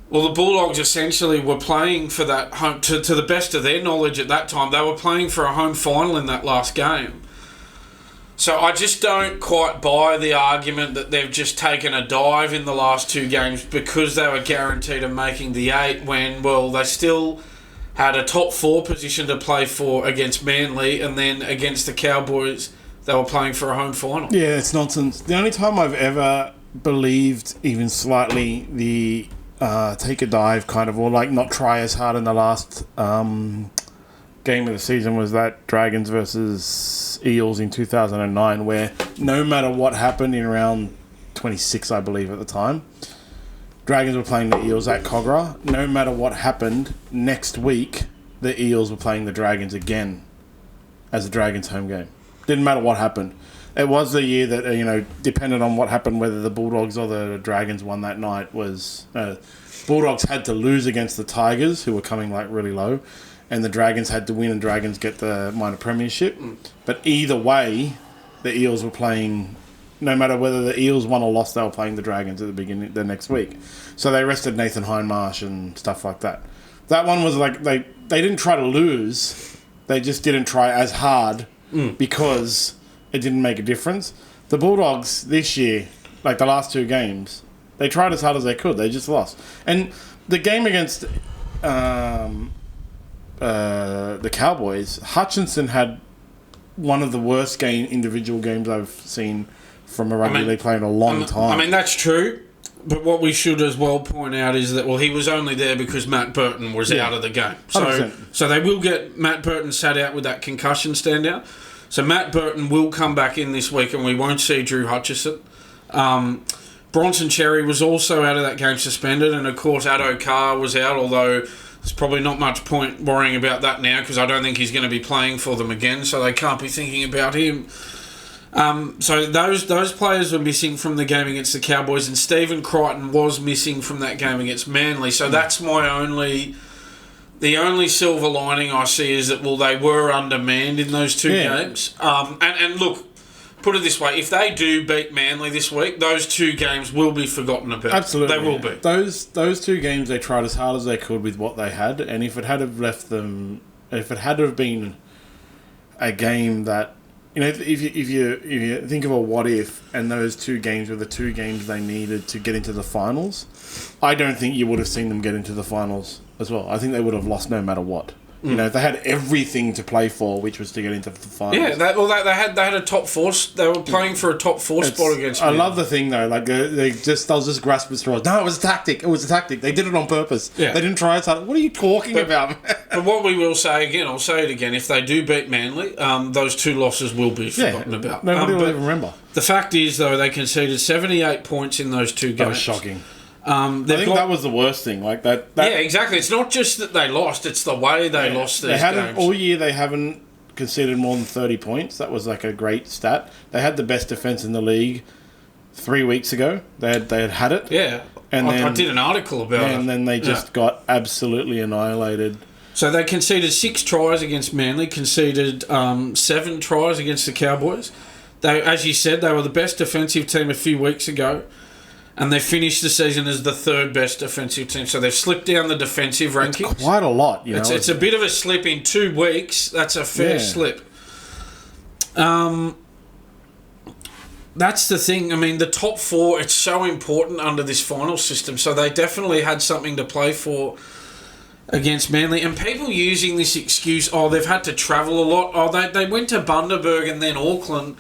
well, the Bulldogs essentially were playing for that home, to the best of their knowledge at that time, they were playing for a home final in that last game. So I just don't quite buy the argument that they've just taken a dive in the last 2 games because they were guaranteed of making the 8 when, well, they still had a top 4 position to play for against Manly, and then against the Cowboys they were playing for a home final. Yeah, it's nonsense. The only time I've ever believed even slightly the take a dive kind of, or like not try as hard in the last game of the season was that Dragons versus Eels in 2009, where no matter what happened in round 26, I believe at the time, Dragons were playing the Eels at Cogra. No matter what happened, next week, the Eels were playing the Dragons again as the Dragons' home game. Didn't matter what happened. It was the year that, depended on what happened, whether the Bulldogs or the Dragons won that night, was... Bulldogs had to lose against the Tigers, who were coming really low, and the Dragons had to win and Dragons get the minor premiership. But either way, the Eels were playing... No matter whether the Eels won or lost, they were playing the Dragons at the beginning the next week. So they rested Nathan Hindmarsh and stuff like that. That one was they didn't try to lose. They just didn't try as hard because it didn't make a difference. The Bulldogs this year, the last two games, they tried as hard as they could. They just lost. And the game against the Cowboys, Hutchinson had one of the worst individual games I've seen from a rugby league player in a long time. That's true. But what we should as well point out is that, he was only there because Matt Burton was out of the game. So they will get Matt Burton sat out with that concussion stand out. So Matt Burton will come back in this week and we won't see Drew Hutchison. Bronson Cherry was also out of that game suspended, and of course Addo-Carr was out, although there's probably not much point worrying about that now because I don't think he's going to be playing for them again, so they can't be thinking about him. So those players were missing from the game against the Cowboys, and Stephen Crichton was missing from that game against Manly. So that's the only silver lining I see is that they were undermanned in those two games. And look, put it this way: if they do beat Manly this week, those two games will be forgotten about. Absolutely, they will be. Those two games they tried as hard as they could with what they had, and if it had have been a game that. If you think of a what if, and those two games were the two games they needed to get into the finals, I don't think you would have seen them get into the finals as well. I think they would have lost no matter what. They had everything to play for, which was to get into the finals. Yeah, they had a top four. They were playing for a top four spot against. I love the thing though, they'll just grasp at straws. No, it was a tactic. They did it on purpose. Yeah. They didn't try as hard. What are you talking about? But what we will say again, I'll say it again: if they do beat Manly, those two losses will be forgotten about. Nobody will even remember. The fact is, though, they conceded 78 points in those two games. That was shocking. I think that was the worst thing. Yeah, exactly. It's not just that they lost; it's the way they lost these games. All year they haven't conceded more than 30 points. That was a great stat. They had the best defence in the league 3 weeks ago. They had it. Yeah, and I did an article about it. And then they just got absolutely annihilated. So they conceded 6 tries against Manly, conceded 7 tries against the Cowboys. They, as you said, they were the best defensive team a few weeks ago. And they finished the season as the 3rd best defensive team. So they've slipped down the defensive rankings. It's quite a lot. It's a bit of a slip in 2 weeks. That's a fair slip. That's the thing. The top 4, it's so important under this final system. So they definitely had something to play for against Manly. And people using this excuse, they've had to travel a lot. They went to Bundaberg and then Auckland.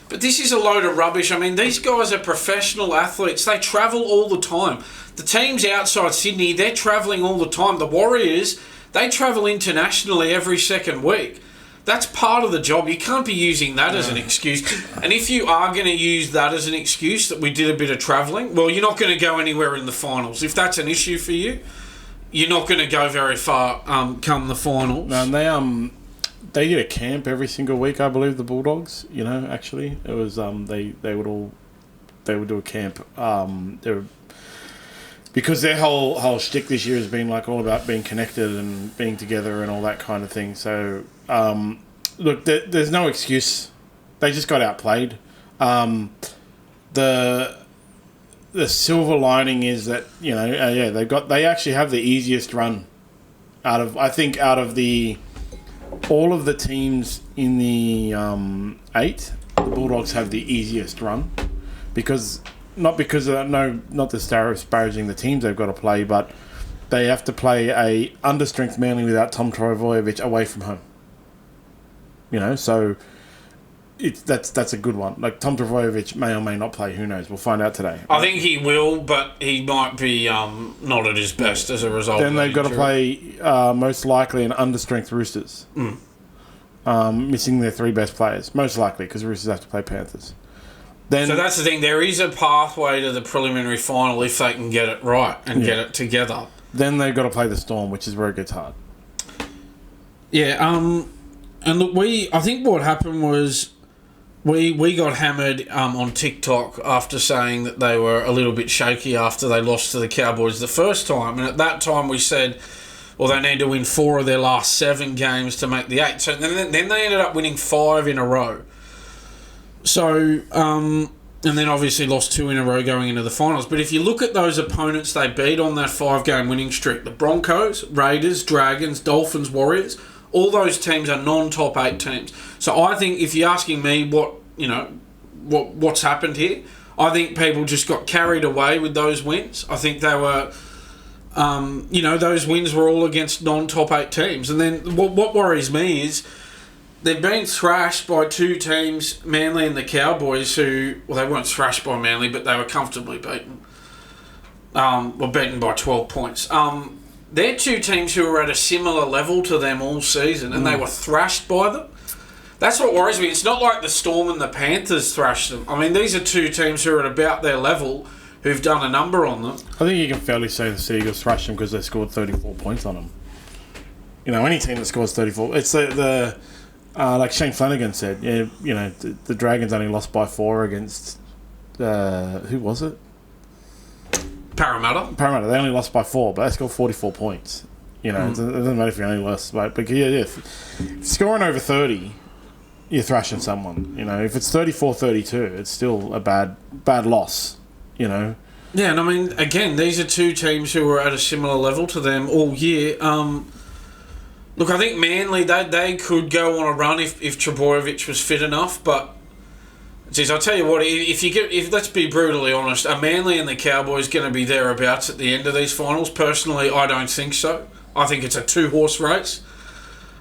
But this is a load of rubbish. These guys are professional athletes. They travel all the time. The teams outside Sydney, they're travelling all the time. The Warriors, they travel internationally every second week. That's part of the job. You can't be using that as an excuse. And if you are going to use that as an excuse that we did a bit of travelling, well, you're not going to go anywhere in the finals. If that's an issue for you, you're not going to go very far come the finals. No, and they did a camp every single week, I believe, the Bulldogs. Actually, it was they would do a camp. Because their whole shtick this year has been all about being connected and being together and all that kind of thing. So look, there's no excuse. They just got outplayed. The silver lining is that they actually have the easiest run out of all of the teams in the 8, the Bulldogs have the easiest run not disparaging the teams they've got to play, but they have to play a understrength Manly without Tom Trbojevic away from home. So that's a good one. Like Tom Trbojevic may or may not play. Who knows? We'll find out today. I think he will, but he might be not at his best as a result. Then they've got to play most likely an understrength Roosters, missing their 3 best players most likely because Roosters have to play Panthers. Then, so that's the thing. There is a pathway to the preliminary final if they can get it right and get it together. Then they've got to play the Storm, which is where it gets hard. Yeah. And look, I think what happened was. We got hammered on TikTok after saying that they were a little bit shaky after they lost to the Cowboys the first time. And at that time we said, well, they need to win 4 of their last 7 games to make the 8. So then they ended up winning 5 in a row. So, and then obviously lost 2 in a row going into the finals. But if you look at those opponents they beat on that 5-game winning streak, the Broncos, Raiders, Dragons, Dolphins, Warriors, all those teams are non-top 8 teams. So I think if you're asking me what's happened here, I think people just got carried away with those wins. I think they were, those wins were all against non-top 8 teams. And then what worries me is they've been thrashed by 2 teams, Manly and the Cowboys, who, well, they weren't thrashed by Manly, but they were comfortably beaten. Were beaten by 12 points. They're 2 teams who were at a similar level to them all season, and they were thrashed by them. That's what worries me. It's not like the Storm and the Panthers thrashed them. I mean, these are 2 teams who are at about their level who've done a number on them. I think you can fairly say the Seagulls thrashed them because they scored 34 points on them. Any team that scores 34... It's the like Shane Flanagan said, the Dragons only lost by 4 against... who was it? Parramatta. They only lost by 4, but they scored 44 points. It doesn't matter if you only lost by... But if scoring over 30... You're thrashing someone, If it's 34-32, it's still a bad loss, Yeah, and I mean, again, these are 2 teams who were at a similar level to them all year. Look, I think Manly, they could go on a run if Trbojevic was fit enough, but... Geez, I'll tell you what, if let's be brutally honest, are Manly and the Cowboys going to be thereabouts at the end of these finals? Personally, I don't think so. I think it's a 2-horse race.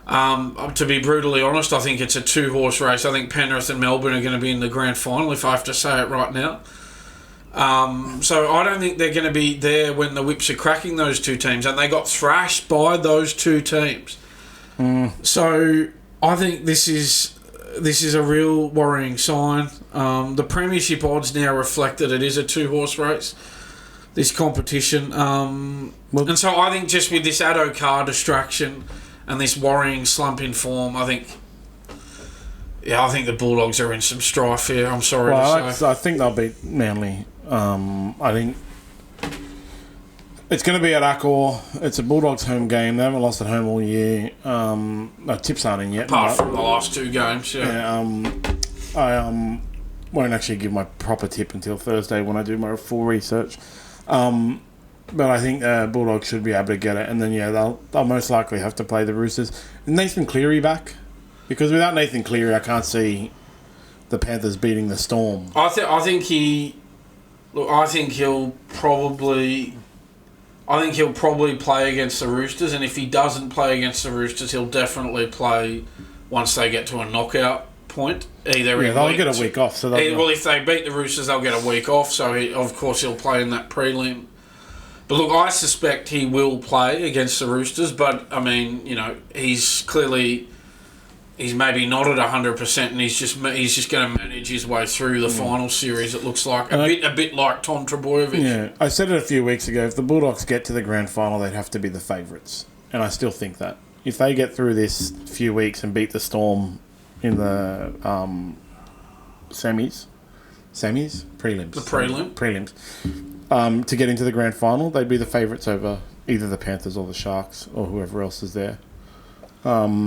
To be brutally honest, I think it's a 2-horse race. I think Penrith and Melbourne are going to be in the grand final, if I have to say it right now. So I don't think they're going to be there when the whips are cracking, those 2 teams, and they got thrashed by those 2 teams. So I think this is a real worrying sign. The premiership odds now reflect that it is a 2-horse race, this competition. And so I think just with this Addo-Carr distraction and this worrying slump in form, I think the Bulldogs are in some strife here. I'm sorry to say. I think they'll beat Manly. I think it's going to be at Addo-Carr. It's a Bulldogs home game. They haven't lost at home all year. No tips aren't in yet. Apart from the last 2 games, I won't actually give my proper tip until Thursday when I do my full research. But I think Bulldogs should be able to get it, and then they'll most likely have to play the Roosters. Nathan Cleary back, because without Nathan Cleary, I can't see the Panthers beating the Storm. I think he'll probably play against the Roosters, and if he doesn't play against the Roosters, he'll definitely play once they get to a knockout point. They'll get a week off. So if they beat the Roosters, they'll get a week off. So he'll play in that prelim. But look, I suspect he will play against the Roosters, but I mean, he's maybe not at 100%, and he's just going to manage his way through the final series. It looks like a bit like Tom Trbojevic. Yeah, I said it a few weeks ago. If the Bulldogs get to the grand final, they'd have to be the favourites, and I still think that if they get through this few weeks and beat the Storm in the prelims, to get into the grand final, they'd be the favourites over either the Panthers or the Sharks or whoever else is there. But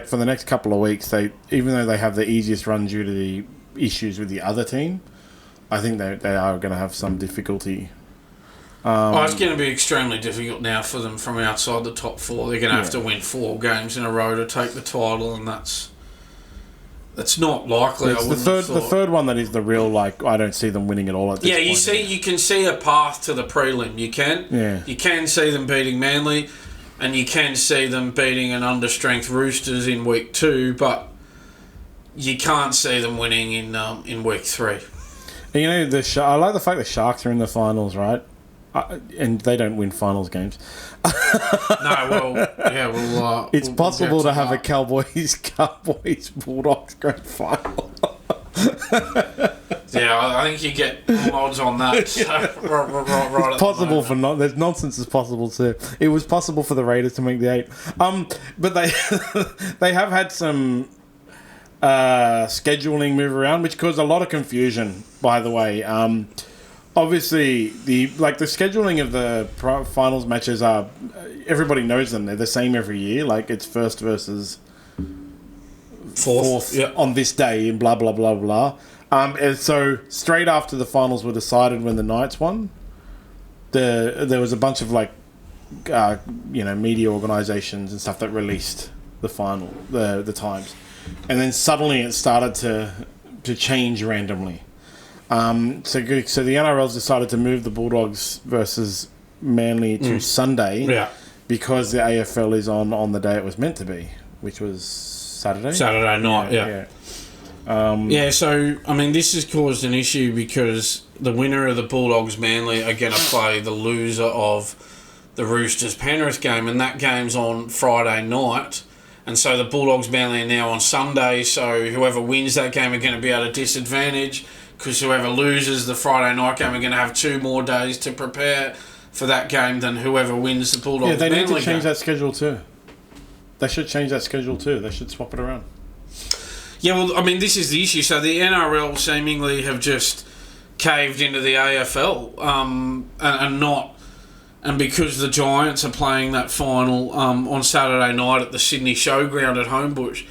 for the next couple of weeks, even though they have the easiest run due to the issues with the other team, I think they are going to have some difficulty. It's going to be extremely difficult now for them from outside the top 4. They're going to have to win 4 games in a row to take the title, and that's not likely. It's the third one that is the real, I don't see them winning at all at this point. You can see a path to the prelim. You can. Yeah. You can see them beating Manly, and you can see them beating an understrength Roosters in week 2, but you can't see them winning in week 3. And, you know, I like the fact the Sharks are in the finals, right? And they don't win finals games. It's possible to have a Cowboys Bulldogs grand final. Yeah, I think you get odds on that. So, right it's possible for there's nonsense is possible too. It was possible for the Raiders to make the 8. But they they have had some scheduling move around, which caused a lot of confusion. By the way, obviously the scheduling of the finals matches are everybody knows them. They're the same every year. Like it's first versus fourth on this day and blah blah blah blah. And so straight after the finals were decided, when the Knights won, there was a bunch of media organisations and stuff that released the final the times, and then suddenly it started to change randomly. So the NRL's decided to move the Bulldogs versus Manly to Sunday, because the AFL is on the day it was meant to be, which was Saturday night. So, I mean, this has caused an issue because the winner of the Bulldogs-Manly are going to play the loser of the Roosters-Penrith game, and that game's on Friday night. And so the Bulldogs-Manly are now on Sunday, so whoever wins that game are going to be at a disadvantage, because whoever loses the Friday night game are going to have 2 more days to prepare for that game than whoever wins the Bulldogs-Manly game. Yeah, they need to change that schedule too. They should change that schedule too. They should swap it around. Yeah, well, I mean, this is the issue. So the NRL seemingly have just caved into the AFL, and because the Giants are playing that final on Saturday night at the Sydney Showground at Homebush,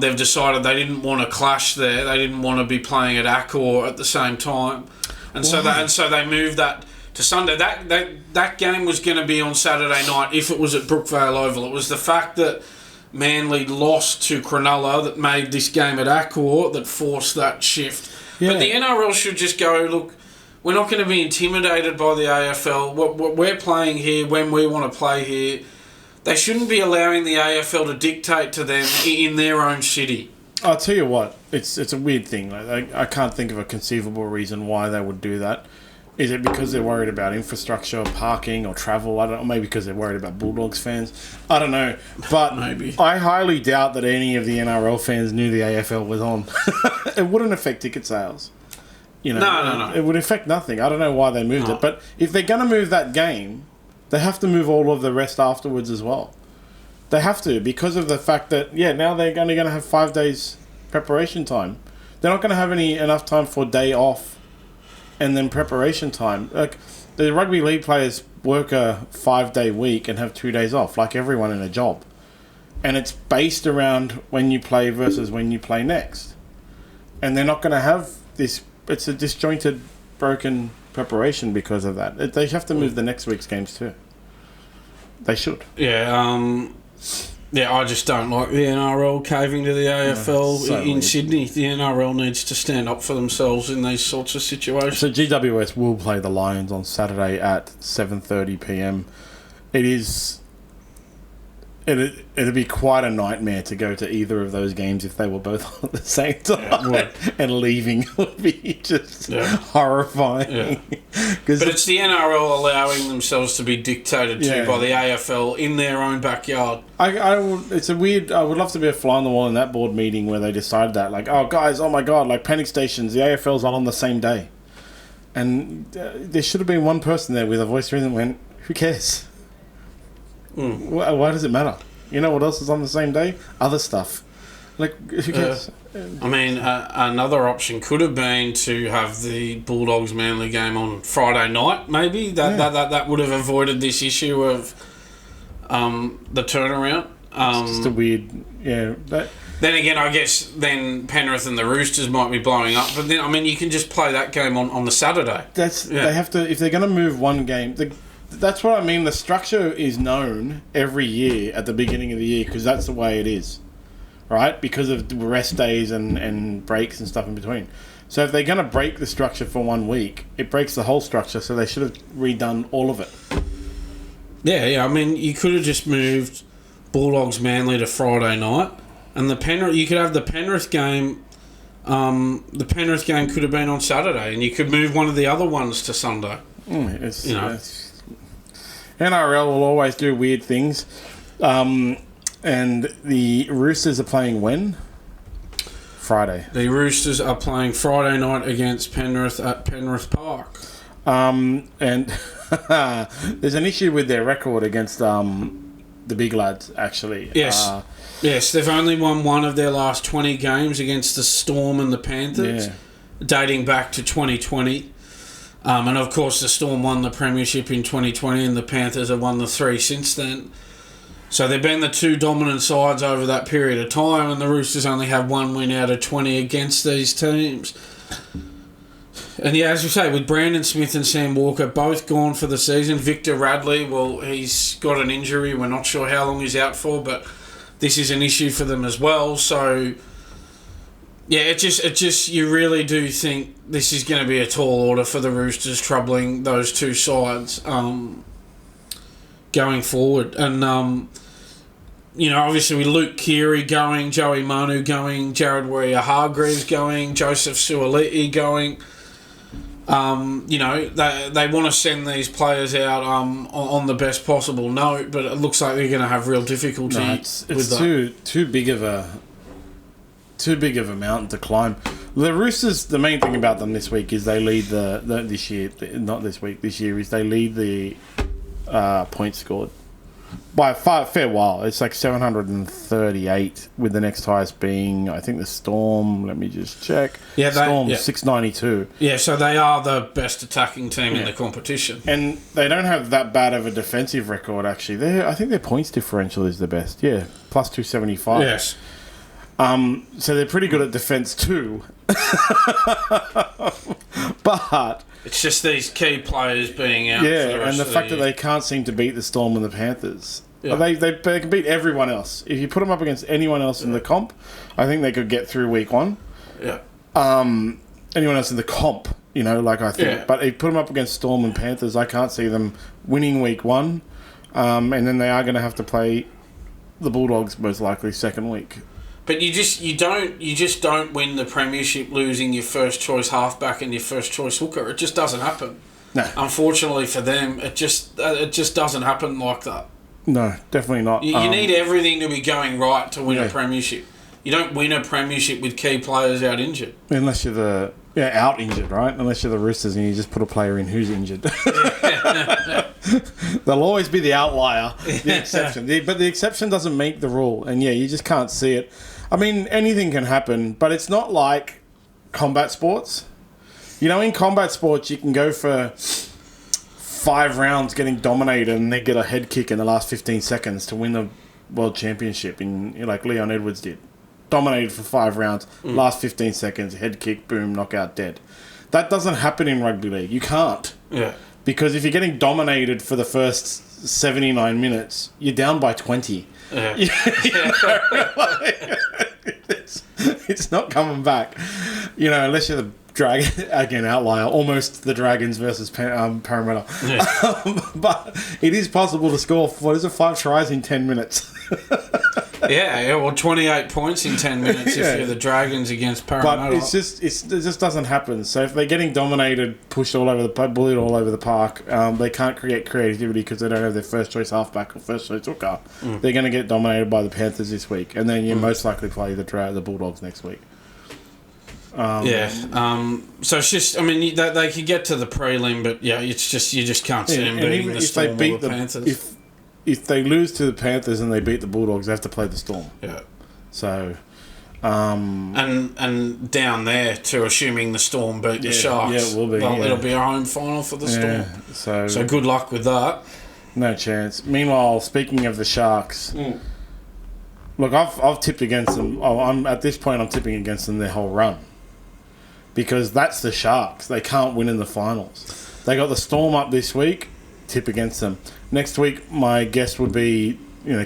they've decided they didn't want to clash there. They didn't want to be playing at Addo-Carr at the same time, and so they moved that to Sunday. That game was going to be on Saturday night if it was at Brookvale Oval. It was the fact that Manly lost to Cronulla that made this game at Addo-Carr that forced that shift. Yeah. But the NRL should just go, look, we're not going to be intimidated by the AFL. We're playing here when we want to play here. They shouldn't be allowing the AFL to dictate to them in their own city. I'll tell you what, it's a weird thing. I can't think of a conceivable reason why they would do that. Is it because they're worried about infrastructure, parking, or travel? I don't know. Maybe because they're worried about Bulldogs fans. I don't know. But maybe. I highly doubt that any of the NRL fans knew the AFL was on. It wouldn't affect ticket sales. No. It would affect nothing. I don't know why they moved it. But if they're going to move that game, they have to move all of the rest afterwards as well. They have to, because of the fact that, now they're only going to have 5 days preparation time. They're not going to have enough time for day off and then preparation time. Like, the rugby league players work a 5-day week and have 2 days off, like everyone in a job. And it's based around when you play versus when you play next. And they're not going to have this... It's a disjointed, broken preparation because of that. They have to move the next week's games too. They should. I just don't like the NRL caving to the AFL in Sydney. The NRL needs to stand up for themselves in these sorts of situations. So GWS will play the Lions on Saturday at 7:30 p.m. It'd be quite a nightmare to go to either of those games if they were both at the same time. And leaving would be just horrifying. But it's the NRL allowing themselves to be dictated to by the AFL in their own backyard. It's a weird... I would love to be a fly on the wall in that board meeting where they decided that. Like, oh, guys, oh my God, like panic stations, the AFL's on the same day. And there should have been one person there with a voice that went, who cares? Why does it matter? You know what else is on the same day? Other stuff. Like, who cares? I mean, another option could have been to have the Bulldogs-Manly game on Friday night, maybe. That would have avoided this issue of the turnaround. It's just a weird... Then again, I guess then Penrith and the Roosters might be blowing up. But then, I mean, you can just play that game on the Saturday. They have to... If they're going to move one game... That's what I mean. The structure is known every year at the beginning of the year because that's the way it is, right? Because of rest days and breaks and stuff in between. So if they're going to break the structure for 1 week, it breaks the whole structure, so they should have redone all of it. Yeah. I mean, you could have just moved Bulldogs-Manly to Friday night And you could have the Penrith game. The Penrith game could have been on Saturday, and you could move one of the other ones to Sunday. NRL will always do weird things. And the Roosters are playing when? Friday. The Roosters are playing Friday night against Penrith at Penrith Park. And there's an issue with their record against the big lads, actually. Yes. Yes, they've only won one of their last 20 games against the Storm and the Panthers, dating back to 2020. And of course, the Storm won the premiership in 2020, and the Panthers have won the 3 since then. So they've been the 2 dominant sides over that period of time, and the Roosters only have 1 win out of 20 against these teams. And yeah, as you say, with Brandon Smith and Sam Walker both gone for the season, Victor Radley, well, he's got an injury. We're not sure how long he's out for, but this is an issue for them as well. So yeah, it just you really do think this is going to be a tall order for the Roosters, troubling those 2 sides going forward. And obviously with Luke Keary going, Joey Manu going, Jared Warrior-Hargreaves going, Joseph Suoliti going. They want to send these players out on the best possible note, but it looks like they're going to have real difficulty. No, it's too big of a mountain to climb. The Roosters, the main thing about them this week is they lead this year is they lead the points scored by a fair while. It's like 738, with the next highest being, I think, the Storm. Let me just check. Yeah, Storm 692. Yeah, so they are the best attacking team in the competition, and they don't have that bad of a defensive record. Actually, I think their points differential is the best. Yeah, plus 275. Yes. So they're pretty good at defense too. But it's just these key players being out. Yeah, and the fact that they can't seem to beat the Storm and the Panthers. Yeah. They can beat everyone else. If you put them up against anyone else in the comp, I think they could get through week 1. Yeah. Anyone else in the comp, I think. Yeah. But if you put them up against Storm and Panthers, I can't see them winning week 1. And then they are going to have to play the Bulldogs most likely second week. But you just don't win the premiership losing your first choice halfback and your first choice hooker. It just doesn't happen. No. Unfortunately for them, it just doesn't happen like that. No, definitely not. You need everything to be going right to win a premiership. You don't win a premiership with key players out injured. Unless you're out injured, right? Unless you're the Roosters and you just put a player in who's injured. They'll always be the outlier, the exception. But the exception doesn't make the rule. And you just can't see it. I mean, anything can happen, but it's not like combat sports. In combat sports, you can go for 5 rounds getting dominated and they get a head kick in the last 15 seconds to win the world championship, like Leon Edwards did. Dominated for 5 rounds, last 15 seconds, head kick, boom, knockout, dead. That doesn't happen in rugby league. You can't. Yeah. Because if you're getting dominated for the first 79 minutes, you're down by 20. Yeah. It's not coming back, unless you're the Dragon, again, outlier, almost the Dragons versus Parramatta. Yeah. But it is possible to score, 5 tries in 10 minutes. Well, 28 points in 10 minutes if you're the Dragons against Parramatta. But it just doesn't happen. So if they're getting dominated, pushed all over bullied all over the park, they can't create creativity because they don't have their first choice halfback or first choice hooker. They're going to get dominated by the Panthers this week, and then you most likely play the Bulldogs next week. So it's just, they could get to the prelim, but it's just, you just can't see them beating the Storm or the Panthers. If they lose to the Panthers and they beat the Bulldogs, they have to play the Storm. Yeah. So, and down there too, assuming the Storm beat the Sharks. Yeah, it will be. It'll be a home final for the Storm. So good luck with that. No chance. Meanwhile, speaking of the Sharks, look, I've tipped against them. I'm tipping against them their whole run. Because that's the Sharks. They can't win in the finals. They got the Storm up this week. Tip against them. Next week, my guess would be,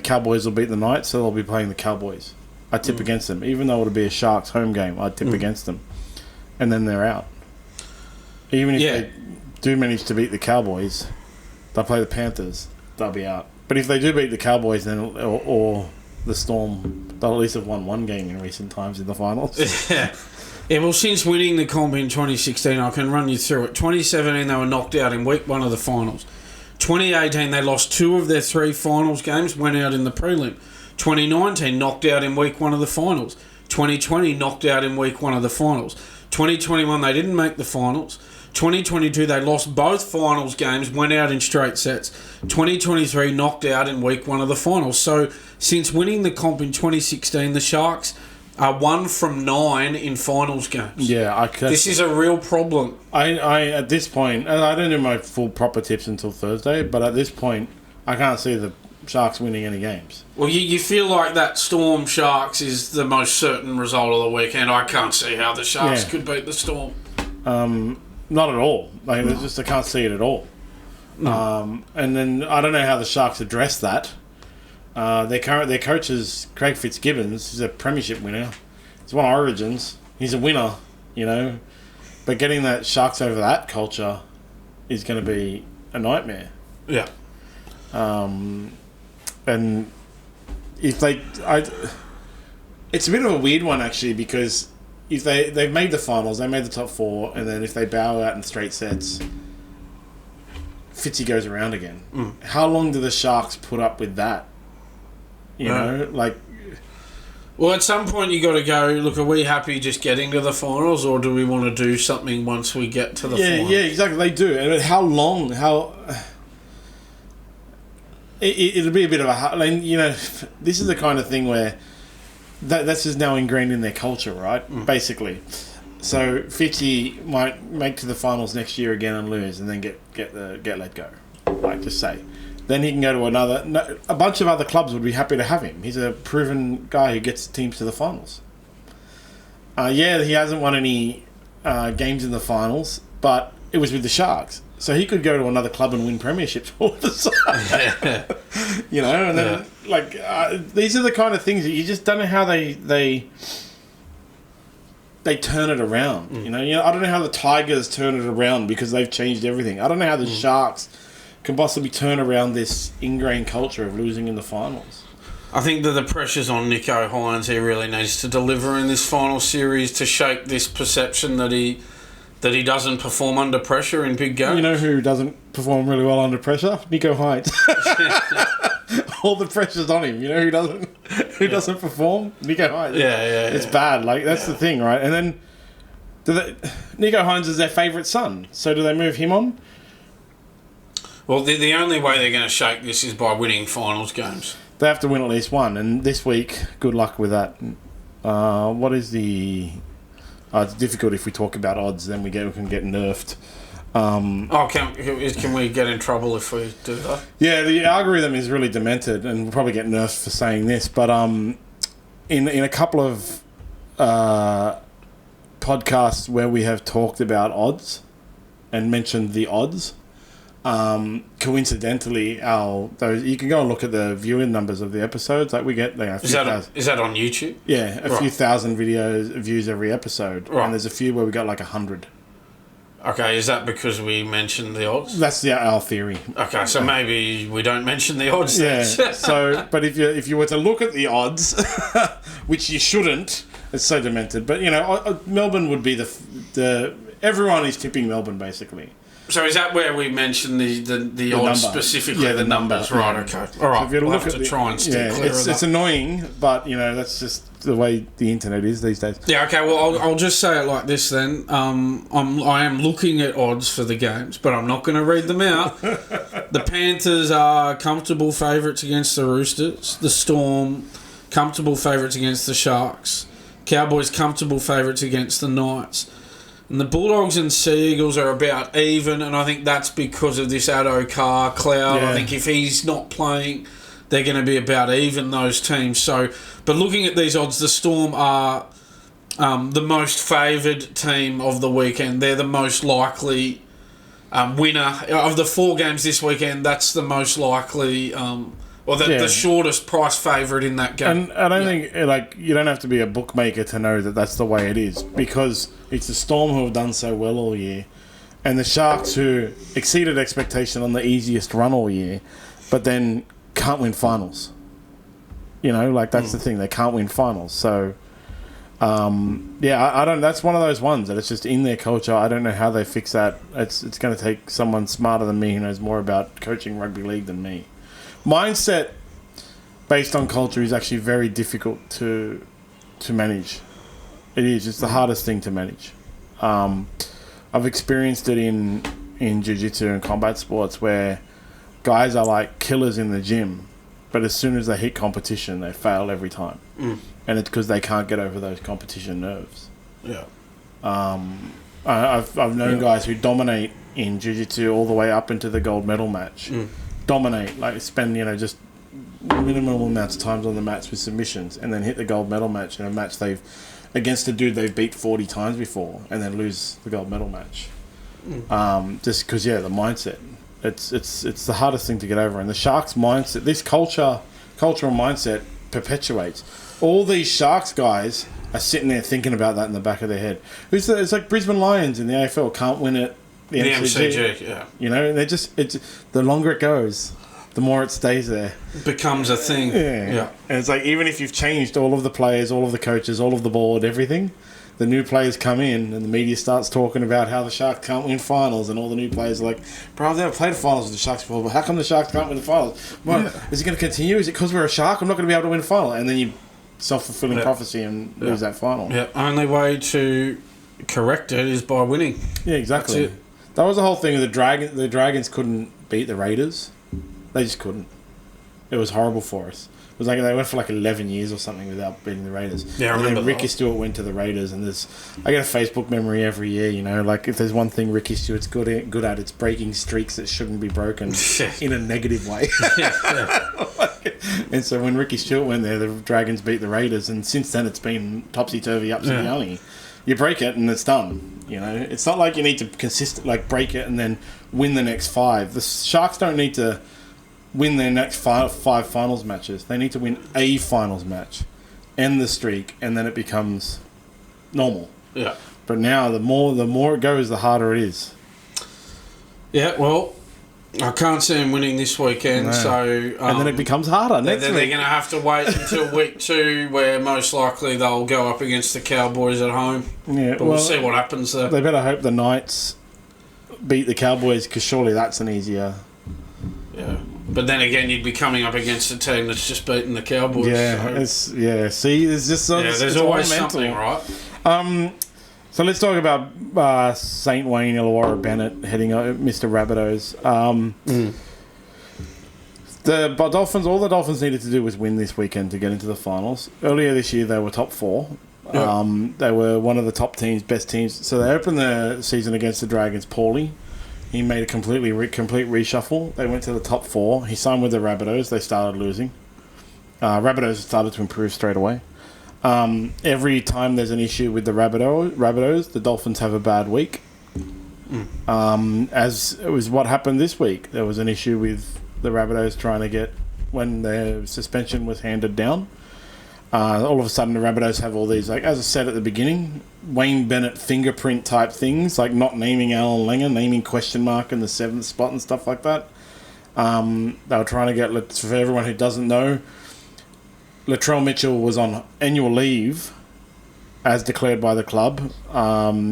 Cowboys will beat the Knights, so they'll be playing the Cowboys. I tip against them. Even though it'll be a Sharks home game, I'd tip against them. And then they're out. Even if they do manage to beat the Cowboys, they'll play the Panthers, they'll be out. But if they do beat the Cowboys, then or the Storm, they'll at least have won one game in recent times in the finals. Yeah, well, since winning the comp in 2016, I can run you through it. 2017, they were knocked out in week 1 of the finals. 2018, they lost 2 of their 3 finals games, went out in the prelim. 2019, knocked out in week 1 of the finals. 2020, knocked out in week 1 of the finals. 2021, they didn't make the finals. 2022, they lost both finals games, went out in straight sets. 2023, knocked out in week 1 of the finals. So, since winning the comp in 2016, the Sharks are 1 from 9 in finals games. Yeah, this is a real problem. I at this point, and I don't do my full proper tips until Thursday, but at this point, I can't see the Sharks winning any games. Well, you feel like that Storm Sharks is the most certain result of the weekend. I can't see how the Sharks could beat the Storm. Not at all. Like, I can't see it at all. No. And then I don't know how the Sharks address that. Their coach is Craig Fitzgibbons. He's a premiership winner. He's won Origins. He's a winner, you know. But getting that Sharks over that culture is going to be a nightmare. Yeah. And if it's a bit of a weird one actually, because if they've made the finals, they made the top 4, and then if they bow out in straight sets, Fitzy goes around again. How long do the Sharks put up with that? You know, like... Well, at some point you got to go, look, are we happy just getting to the finals, or do we want to do something once we get to the finals? Yeah, exactly. They do. And how long? It'll be a bit of a... You know, this is the kind of thing where that's just now ingrained in their culture, right? Basically. So Fitzy might make to the finals next year again and lose, and then get let go. Like, just say... Then he can go to a bunch of other clubs would be happy to have him. He's a proven guy who gets teams to the finals. He hasn't won any games in the finals, but it was with the Sharks. So he could go to another club and win premierships all of a sudden. You know, and then, these are the kind of things that you just don't know how they turn it around. You know, I don't know how the Tigers turn it around because they've changed everything. I don't know how the Sharks can possibly turn around this ingrained culture of losing in the finals. I think that the pressure's on Nicho Hynes. He really needs to deliver in this final series to shake this perception that he doesn't perform under pressure in big games. You know who doesn't perform really well under pressure? Nicho Hynes. All the pressure's on him. You know who doesn't perform? Nicho Hynes. Yeah. It's bad. Like, that's the thing, right? And then Nicho Hynes is their favourite son. So do they move him on? Well, the only way they're going to shake this is by winning finals games. They have to win at least one, and this week, good luck with that. What is the... it's difficult if we talk about odds, then we can get nerfed. Can we get in trouble if we do that? Yeah, the algorithm is really demented, and we'll probably get nerfed for saying this, but in a couple of podcasts where we have talked about odds and mentioned the odds, coincidentally, you can go and look at the viewing numbers of the episodes. Like, we get is that on YouTube? Yeah, a few thousand views every episode, and there's a few where we got like 100. Okay, is that because we mentioned the odds? That's our theory. Okay, so maybe we don't mention the odds. Yeah. So, but if you were to look at the odds, which you shouldn't, it's so demented. But you know, Melbourne would be the everyone is tipping Melbourne basically. So is that where we mentioned the odds number. specifically? Yeah, the numbers. Right, okay. All right, so we'll have to try and stick clear of that. It's annoying, but, you know, that's just the way the internet is these days. Yeah, okay, well, I'll just say it like this then. I am looking at odds for the games, but I'm not going to read them out. The Panthers are comfortable favourites against the Roosters. The Storm, comfortable favourites against the Sharks. Cowboys, comfortable favourites against the Knights. And the Bulldogs and Sea Eagles are about even, and I think that's because of this Addo-Carr cloud. Yeah. I think if he's not playing, they're going to be about even, those teams. So, but looking at these odds, the Storm are the most favoured team of the weekend. They're the most likely winner. Of the 4 games this weekend, that's the most likely... the shortest price favourite in that game. And I don't think, you don't have to be a bookmaker to know that that's the way it is, because it's the Storm who have done so well all year, and the Sharks who exceeded expectation on the easiest run all year, but then can't win finals. You know, like that's the thing. They can't win finals. So, I don't. That's one of those ones that it's just in their culture. I don't know how they fix that. It's going to take someone smarter than me who knows more about coaching rugby league than me. Mindset based on culture is actually very difficult to manage. It is. It's the hardest thing to manage. I've experienced it in jiu-jitsu and combat sports where guys are like killers in the gym, but as soon as they hit competition, they fail every time. And it's because they can't get over those competition nerves. Yeah. I've known guys who dominate in jiu-jitsu all the way up into the gold medal match. Dominate, like spend, just minimal amounts of times on the mats with submissions, and then hit the gold medal match in a match against a dude they've beat 40 times before, and then lose the gold medal match. Just because, the mindset. It's the hardest thing to get over. And the Sharks' mindset, this cultural mindset perpetuates. All these Sharks guys are sitting there thinking about that in the back of their head. It's like Brisbane Lions in the AFL can't win it. The MCG, yeah. And the longer it goes, the more it stays there. It becomes a thing. Yeah. And it's like, even if you've changed all of the players, all of the coaches, all of the board, everything, the new players come in and the media starts talking about how the Sharks can't win finals, and all the new players are like, bro, I've never played a finals with the Sharks before, but how come the Sharks can't win the finals? Well, is it going to continue? Is it because we're a Shark? I'm not going to be able to win a final. And then you self-fulfilling prophecy and lose that final. Yeah, only way to correct it is by winning. Yeah, exactly. That was the whole thing. The Dragons couldn't beat the Raiders. They just couldn't. It was horrible for us. It was like they went for 11 years or something without beating the Raiders. Yeah, I remember. And then Ricky Stewart went to the Raiders, and I get a Facebook memory every year. If there's one thing Ricky Stewart's good at, it's breaking streaks that shouldn't be broken in a negative way. And so when Ricky Stewart went there, the Dragons beat the Raiders, and since then it's been topsy-turvy, upsy-downey. You break it and it's done. It's not like you need to break it and then win the next 5. The Sharks don't need to win their next 5 finals matches. They need to win a finals match, end the streak, and then it becomes normal. Yeah. But now the more it goes, the harder it is. Yeah. Well, I can't see them winning this weekend, so and then it becomes harder. Then they're going to have to wait until week 2, where most likely they'll go up against the Cowboys at home. Yeah, but we'll see what happens there. They better hope the Knights beat the Cowboys, because surely that's an easier. Yeah, but then again, you'd be coming up against a team that's just beaten the Cowboys. Yeah, so. See, there's just there's always something, right? So let's talk about St. Wayne Illawarra Bennett heading over Mr. Rabbitohs. The Dolphins, all the Dolphins needed to do was win this weekend to get into the finals. Earlier this year, they were top 4. Yep. They were one of the top teams, best teams. So they opened the season against the Dragons poorly. He made a complete reshuffle. They went to the top 4. He signed with the Rabbitohs. They started losing. Rabbitohs started to improve straight away. Every time there's an issue with the Rabbitohs, the Dolphins have a bad week. As it was what happened this week. There was an issue with the Rabbitohs trying to get, when their suspension was handed down. All of a sudden the Rabbitohs have all these, as I said at the beginning, Wayne Bennett fingerprint type things, like not naming Alan Langer, naming question mark in the 7th spot and stuff like that. They were trying to get, for everyone who doesn't know, Latrell Mitchell was on annual leave as declared by the club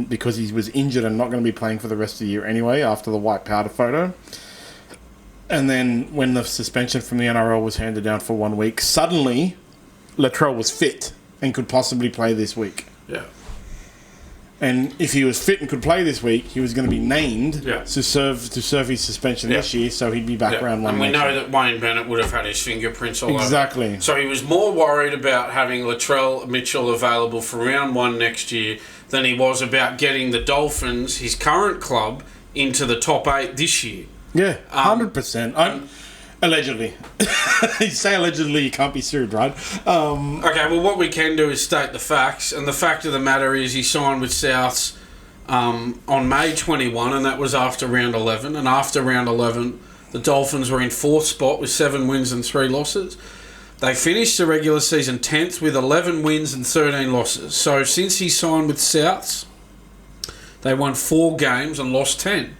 because he was injured and not going to be playing for the rest of the year anyway after the white powder photo. And then when the suspension from the NRL was handed down for 1 week, suddenly Latrell was fit and could possibly play this week. Yeah. And if he was fit and could play this week, he was going to be named to serve his suspension this year, so he'd be back around 1 And we know that Wayne Bennett would have had his fingerprints all over. Exactly. So he was more worried about having Latrell Mitchell available for round 1 next year than he was about getting the Dolphins, his current club, into the top 8 this year. Yeah, 100%. Allegedly. You say allegedly, you can't be sued, right? Okay, well, what we can do is state the facts, and the fact of the matter is he signed with Souths on May 21, and that was after round 11. And after round 11, the Dolphins were in 4th spot with 7 wins and 3 losses. They finished the regular season 10th with 11 wins and 13 losses. So since he signed with Souths, they won 4 games and lost 10.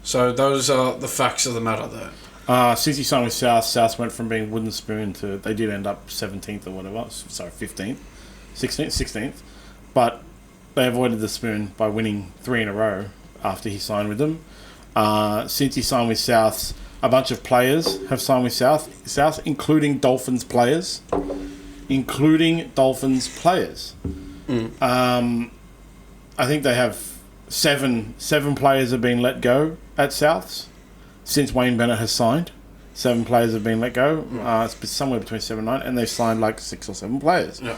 So those are the facts of the matter there. Since he signed with South went from being wooden spoon to they did end up 17th or whatever. Sorry, 15th, 16th, but they avoided the spoon by winning 3 in a row after he signed with them. Since he signed with South, a bunch of players have signed with South, including Dolphins players. I think they have seven players have been let go at Souths since Wayne Bennett has signed. 7 players have been let go. It's somewhere between 7 and 9, and they've signed like 6 or 7 players. Yeah.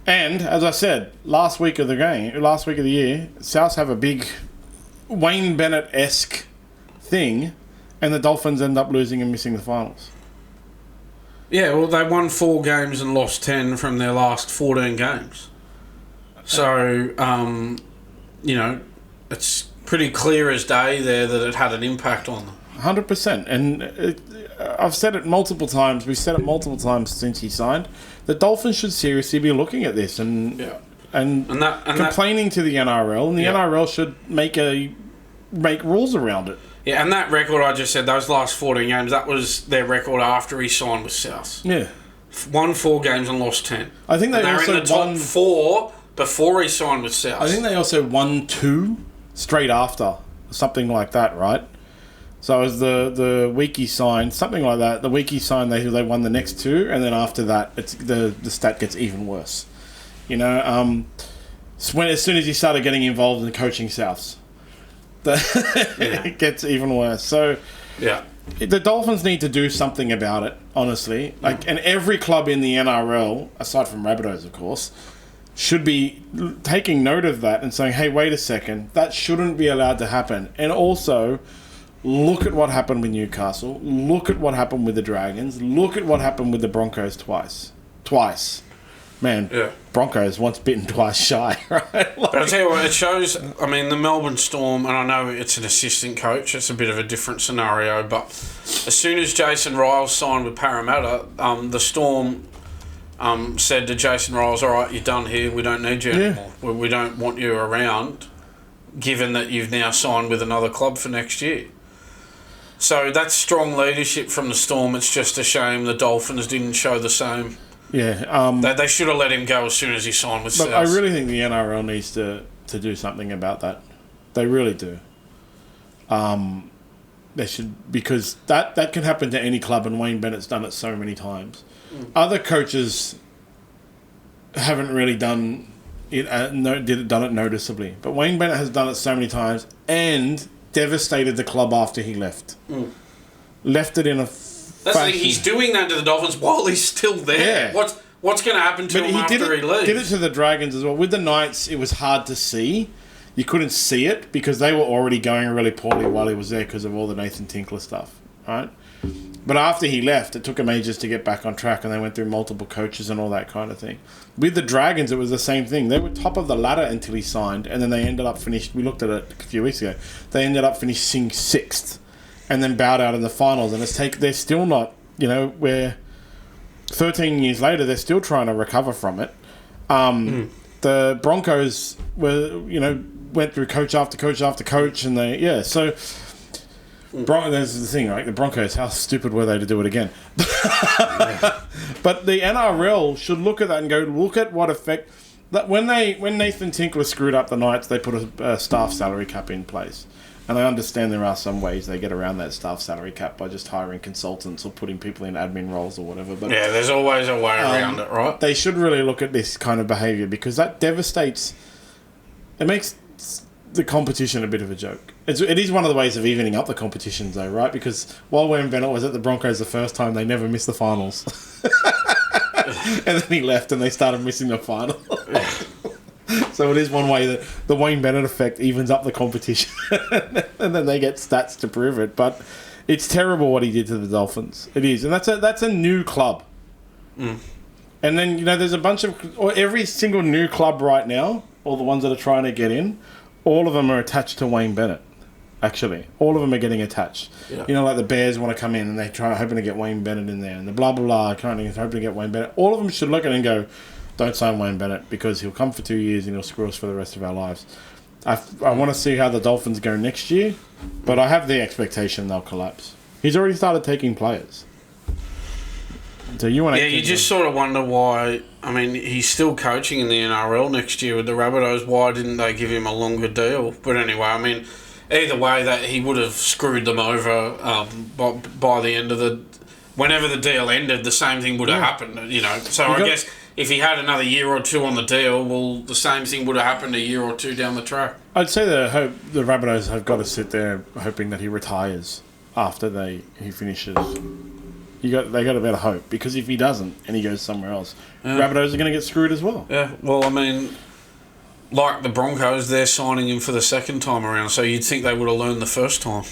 And as I said, last week of the year, Souths have a big Wayne Bennett-esque thing, and the Dolphins end up losing and missing the finals. Yeah, well, they won 4 games and lost 10 from their last 14 games. So, it's pretty clear as day there that it had an impact on them. 100%. And I've said it multiple times. We've said it multiple times since he signed. The Dolphins should seriously be looking at this and complaining to the NRL. And the NRL should make rules around it. Yeah, and that record I just said, those last 14 games, that was their record after he signed with South. Yeah. Won 4 games and lost 10. I think they also were in the top 4 before he signed with South. I think they also won 2 straight after, something like that, right? So it was the week he signed, something like that. The week he signed, they won the next 2, and then after that, it's the stat gets even worse. As soon as he started getting involved in coaching Souths, it gets even worse. So yeah, the Dolphins need to do something about it, honestly. And every club in the NRL, aside from Rabbitohs, of course, should be taking note of that and saying, hey, wait a second, that shouldn't be allowed to happen. And also, look at what happened with Newcastle. Look at what happened with the Dragons. Look at what happened with the Broncos twice. Man, Broncos once bitten, twice shy, right? But I'll tell you what, it shows, the Melbourne Storm, and I know it's an assistant coach, it's a bit of a different scenario, but as soon as Jason Ryles signed with Parramatta, the Storm said to Jason Ryles, all right, you're done here, we don't need you anymore. We don't want you around, given that you've now signed with another club for next year. So that's strong leadership from the Storm. It's just a shame the Dolphins didn't show the same. Yeah. They should have let him go as soon as he signed with South. I really think the NRL needs to do something about that. They really do. They should, because that can happen to any club, and Wayne Bennett's done it so many times. Other coaches haven't really done it noticeably, but Wayne Bennett has done it so many times and devastated the club after he left. Left it in a That's the thing, he's doing that to the Dolphins while he's still there. Yeah. What's going to happen to him after he leaves? Did it to the Dragons as well. With the Knights, it was hard to see. You couldn't see it because they were already going really poorly while he was there because of all the Nathan Tinkler stuff, right? But after he left, it took him ages to get back on track, and they went through multiple coaches and all that kind of thing. With the Dragons, it was the same thing. They were top of the ladder until he signed, and then they ended up we looked at it a few weeks ago, they ended up finishing 6th. And then bowed out in the finals, and they're still not, where 13 years later they're still trying to recover from it. The Broncos went through coach after coach after coach, and there's the thing, right? The Broncos, how stupid were they to do it again? But the NRL should look at that and go, look at what effect that when Nathan Tinkler screwed up the Knights, they put a staff salary cap in place. And I understand there are some ways they get around that staff salary cap by just hiring consultants or putting people in admin roles or whatever. But yeah, there's always a way around it, right? They should really look at this kind of behaviour because that devastates... It makes the competition a bit of a joke. It is one of the ways of evening up the competitions, though, right? Because while Wayne Bennett was at the Broncos the first time, they never missed the finals. And then he left and they started missing the final. So it is one way that the Wayne Bennett effect evens up the competition. And then they get stats to prove it. But it's terrible what he did to the Dolphins. It is. And that's a new club. And then, there's a bunch of... Or every single new club right now, all the ones that are trying to get in, all of them are attached to Wayne Bennett, actually. All of them are getting attached. Yeah. Like the Bears want to come in and they try hoping to get Wayne Bennett in there. And the blah, blah, blah, hoping to get Wayne Bennett. All of them should look at it and go... Don't sign Wayne Bennett because he'll come for 2 years and he'll screw us for the rest of our lives. I want to see how the Dolphins go next year, but I have the expectation they'll collapse. He's already started taking players. So you want to... Yeah, you just sort of wonder why... I mean, he's still coaching in the NRL next year with the Rabbitohs. Why didn't they give him a longer deal? But anyway, I mean, either way, that he would have screwed them over by the end of the... Whenever the deal ended, the same thing would have happened, you know. So I guess if he had another year or two on the deal, well, the same thing would have happened a year or two down the track. I'd say the Rabbitohs have got to sit there hoping that he retires after he finishes. They got a better hope, because if he doesn't and he goes somewhere else, Rabbitohs are going to get screwed as well. Yeah, well, I mean, like the Broncos, they're signing him for the second time around, so you'd think they would have learned the first time.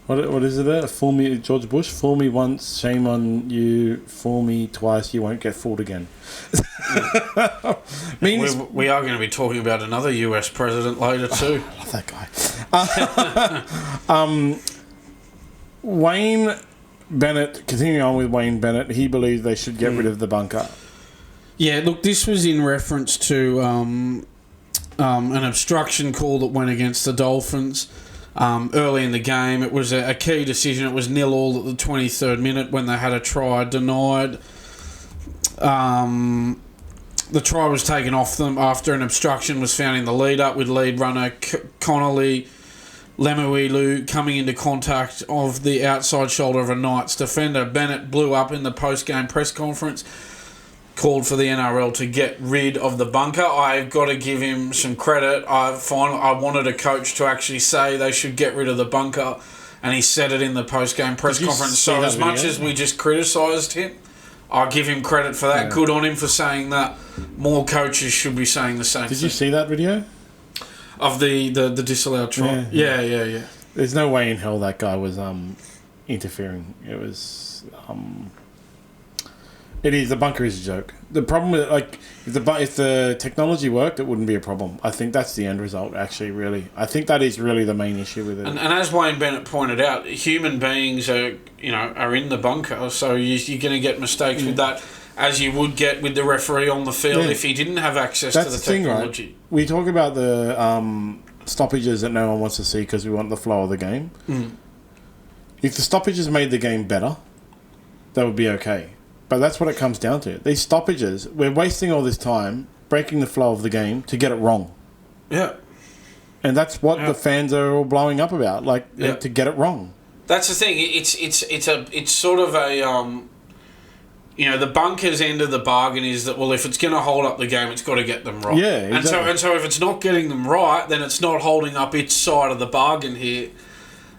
What is it there? Fool me, George Bush. Fool me once, shame on you. Fool me twice, you won't get fooled again. We are going to be talking about another US president later too. I love that guy. Wayne Bennett, continuing on with Wayne Bennett, he believes they should get rid of the bunker. Yeah, look, this was in reference to an obstruction call that went against the Dolphins. Early in the game, it was a key decision. It was 0-0 at the 23rd minute when they had a try denied. The try was taken off them after an obstruction was found in the lead-up, with lead runner Connolly Lemuelu coming into contact of the outside shoulder of a Knights defender. Bennett blew up in the post-game press conference, called for the NRL to get rid of the bunker. I've got to give him some credit. I wanted a coach to actually say they should get rid of the bunker, and he said it in the post-game press conference. So as much as we just criticised him, I'll give him credit for that. Yeah. Good on him for saying that. More coaches should be saying the same thing. Did you see that video? Of the disallowed try? Yeah. There's no way in hell that guy was interfering. It was... It is. The bunker is a joke. The problem with if the technology worked, it wouldn't be a problem. I think that's the end result, actually, really. I think that is really the main issue with it. And as Wayne Bennett pointed out, human beings are in the bunker, so you're going to get mistakes with that, as you would get with the referee on the field if he didn't have access to the technology. Right? We talk about the stoppages that no one wants to see because we want the flow of the game. If the stoppages made the game better, that would be okay. But that's what it comes down to. These stoppages, we're wasting all this time breaking the flow of the game to get it wrong. Yeah. And that's what the fans are all blowing up about, to get it wrong. That's the thing. It's sort of a the bunker's end of the bargain is that, well, if it's going to hold up the game, it's got to get them right. Yeah, exactly. And so if it's not getting them right, then it's not holding up its side of the bargain here.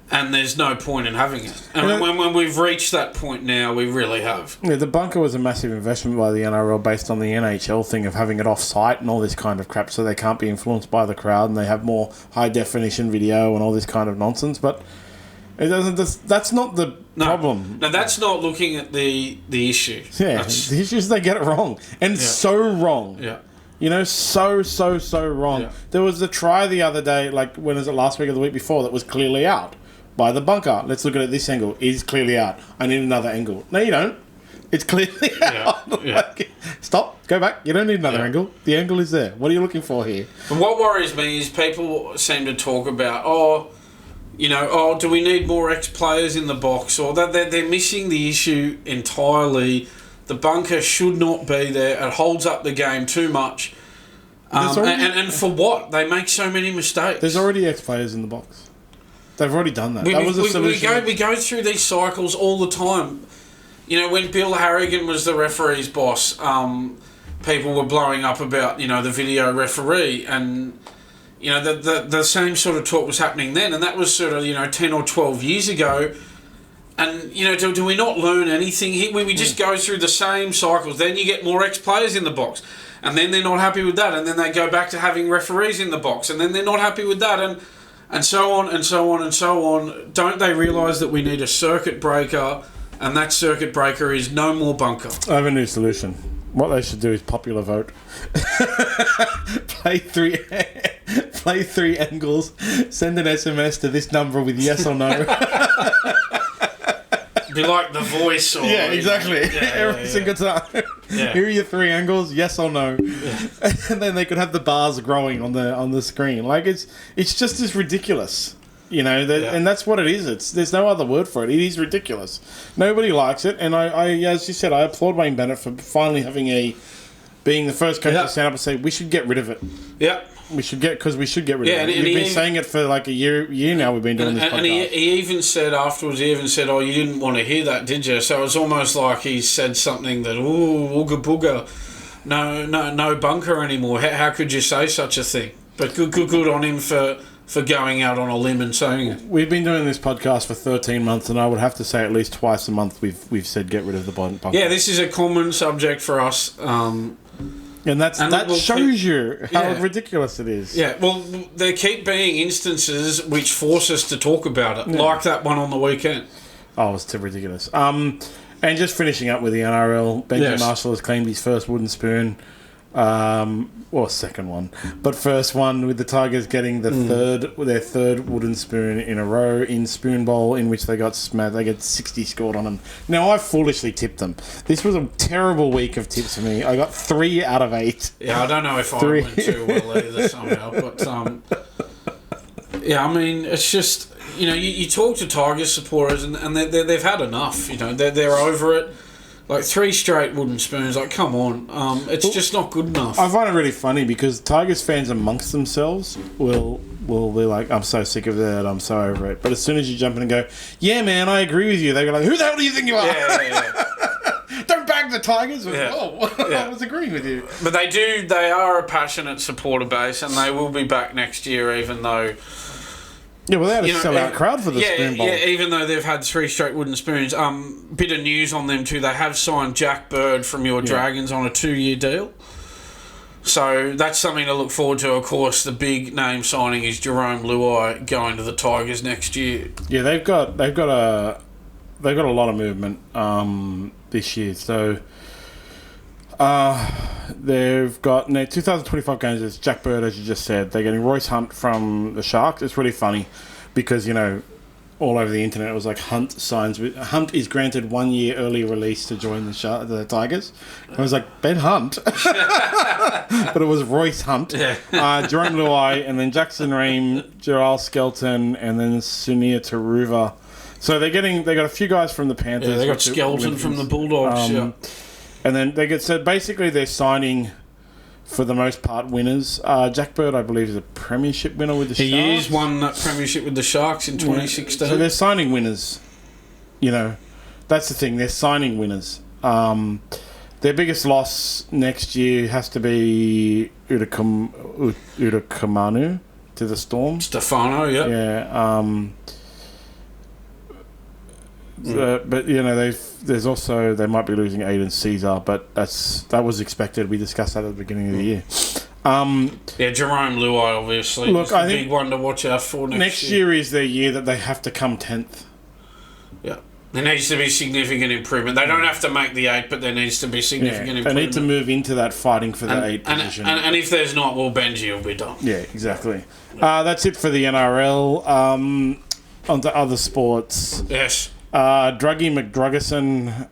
And there's no point in having it. And when we've reached that point now, we really have. Yeah, the bunker was a massive investment by the NRL based on the NHL thing of having it off-site and all this kind of crap, so they can't be influenced by the crowd, and they have more high-definition video and all this kind of nonsense. But it doesn't. That's not the problem. No, that's not looking at the issue. Yeah, the issue is they get it wrong. And so wrong. Yeah. So wrong. Yeah. There was the try the other day, when was it, last week or the week before, that was clearly out. By the bunker. Let's look at it this angle. It is clearly out. I need another angle. No, you don't. It's clearly out. Yeah. Stop. Go back. You don't need another angle. The angle is there. What are you looking for here? And what worries me is people seem to talk about, do we need more ex-players in the box? Or that they're missing the issue entirely. The bunker should not be there. It holds up the game too much. And for what? They make so many mistakes. There's already ex-players in the box. They've already done that. That was a solution. We go through these cycles all the time. When Bill Harrigan was the referee's boss, people were blowing up about, the video referee, and, the same sort of talk was happening then, and that was sort of, 10 or 12 years ago. And, do we not learn anything here? We just go through the same cycles. Then you get more ex-players in the box, and then they're not happy with that, and then they go back to having referees in the box, and then they're not happy with that, and so on and so on and so on. Don't they realise that we need a circuit breaker, and that circuit breaker is no more bunker? I have a new solution. What they should do is popular vote. Play three angles, send an SMS to this number with yes or no. Be like The Voice. Or, exactly. Every single time. Yeah. Here are your three angles, yes or no. Yeah. And then they could have the bars growing on the screen. It's just as ridiculous. You know, and that's what it is. There's no other word for it. It is ridiculous. Nobody likes it, and I as you said, I applaud Wayne Bennett for finally being the first coach to stand up and say we should get rid of it. Yeah. We should get rid of it. We've been saying it for like a year now. We've been doing this podcast. And he even said afterwards, oh, you didn't want to hear that, did you? So it's almost like he said something that, ooga booga, no bunker anymore. How could you say such a thing? But good on him for going out on a limb and saying it. We've been doing this podcast for 13 months, and I would have to say at least twice a month we've said get rid of the bunker. Yeah, this is a common subject for us. And that shows you how ridiculous it is. Yeah, well, there keep being instances which force us to talk about it, like that one on the weekend. Oh, it's too ridiculous. And just finishing up with the NRL, Benji Marshall has claimed his first wooden spoon. Second one, but first one with the Tigers getting their third wooden spoon in a row in Spoon Bowl, in which they got smashed. They get 60 scored on them. Now I foolishly tipped them. This was a terrible week of tips for me. I got 3 out of 8. Yeah, I don't know if I went too well either somehow, but I mean, it's just you talk to Tigers supporters and they've had enough. They're over it. Like 3 straight wooden spoons, like come on, it's just not good enough. I find it really funny because Tigers fans amongst themselves will be like, I'm so sick of that, I'm so over it. But as soon as you jump in and go, yeah man, I agree with you, they go like, who the hell do you think you are? Yeah. Don't back the Tigers. I was agreeing with you. But they are a passionate supporter base and they will be back next year even though... Yeah, well, they had a sellout crowd for the Spoon Bowl. Yeah, even though they've had 3 straight wooden spoons. Bit of news on them too. They have signed Jack Bird from your Dragons on a 2-year deal. So that's something to look forward to. Of course, the big name signing is Jerome Luai going to the Tigers next year. Yeah, they've got a lot of movement this year. So they've got 2025 games. It's Jack Bird, as you just said. They're getting Royce Hunt from the Sharks. It's really funny because all over the internet it was like Hunt is granted 1 year early release to join the Tigers. I was like Ben Hunt, but it was Royce Hunt, Jerome Luai, and then Jackson Ream, Gerald Skelton, and then Sunir Taruva. So they got a few guys from the Panthers. Yeah, they got Skelton from the Bulldogs. And then basically they're signing, for the most part, winners. Jack Bird, I believe, is a premiership winner with the Sharks. He is won that premiership with the Sharks in 2016. So they're signing winners. That's the thing. They're signing winners. Their biggest loss next year has to be Udakamanu to the Storm. Stefano, yeah. Yeah. But there's also they might be losing Aiden Caesar, but that was expected. We discussed that at the beginning of the year. Jerome Luai obviously. Look, I think big one to watch out for next year. Next year is their year that they have to come 10th. Yeah, there needs to be significant improvement. They don't have to make the 8, but there needs to be significant improvement. They need to move into that fighting for the 8 position. And if there's not, well, Benji will be done. Yeah, exactly. That's it for the NRL. On to other sports. Yes. Druggy McDruggerson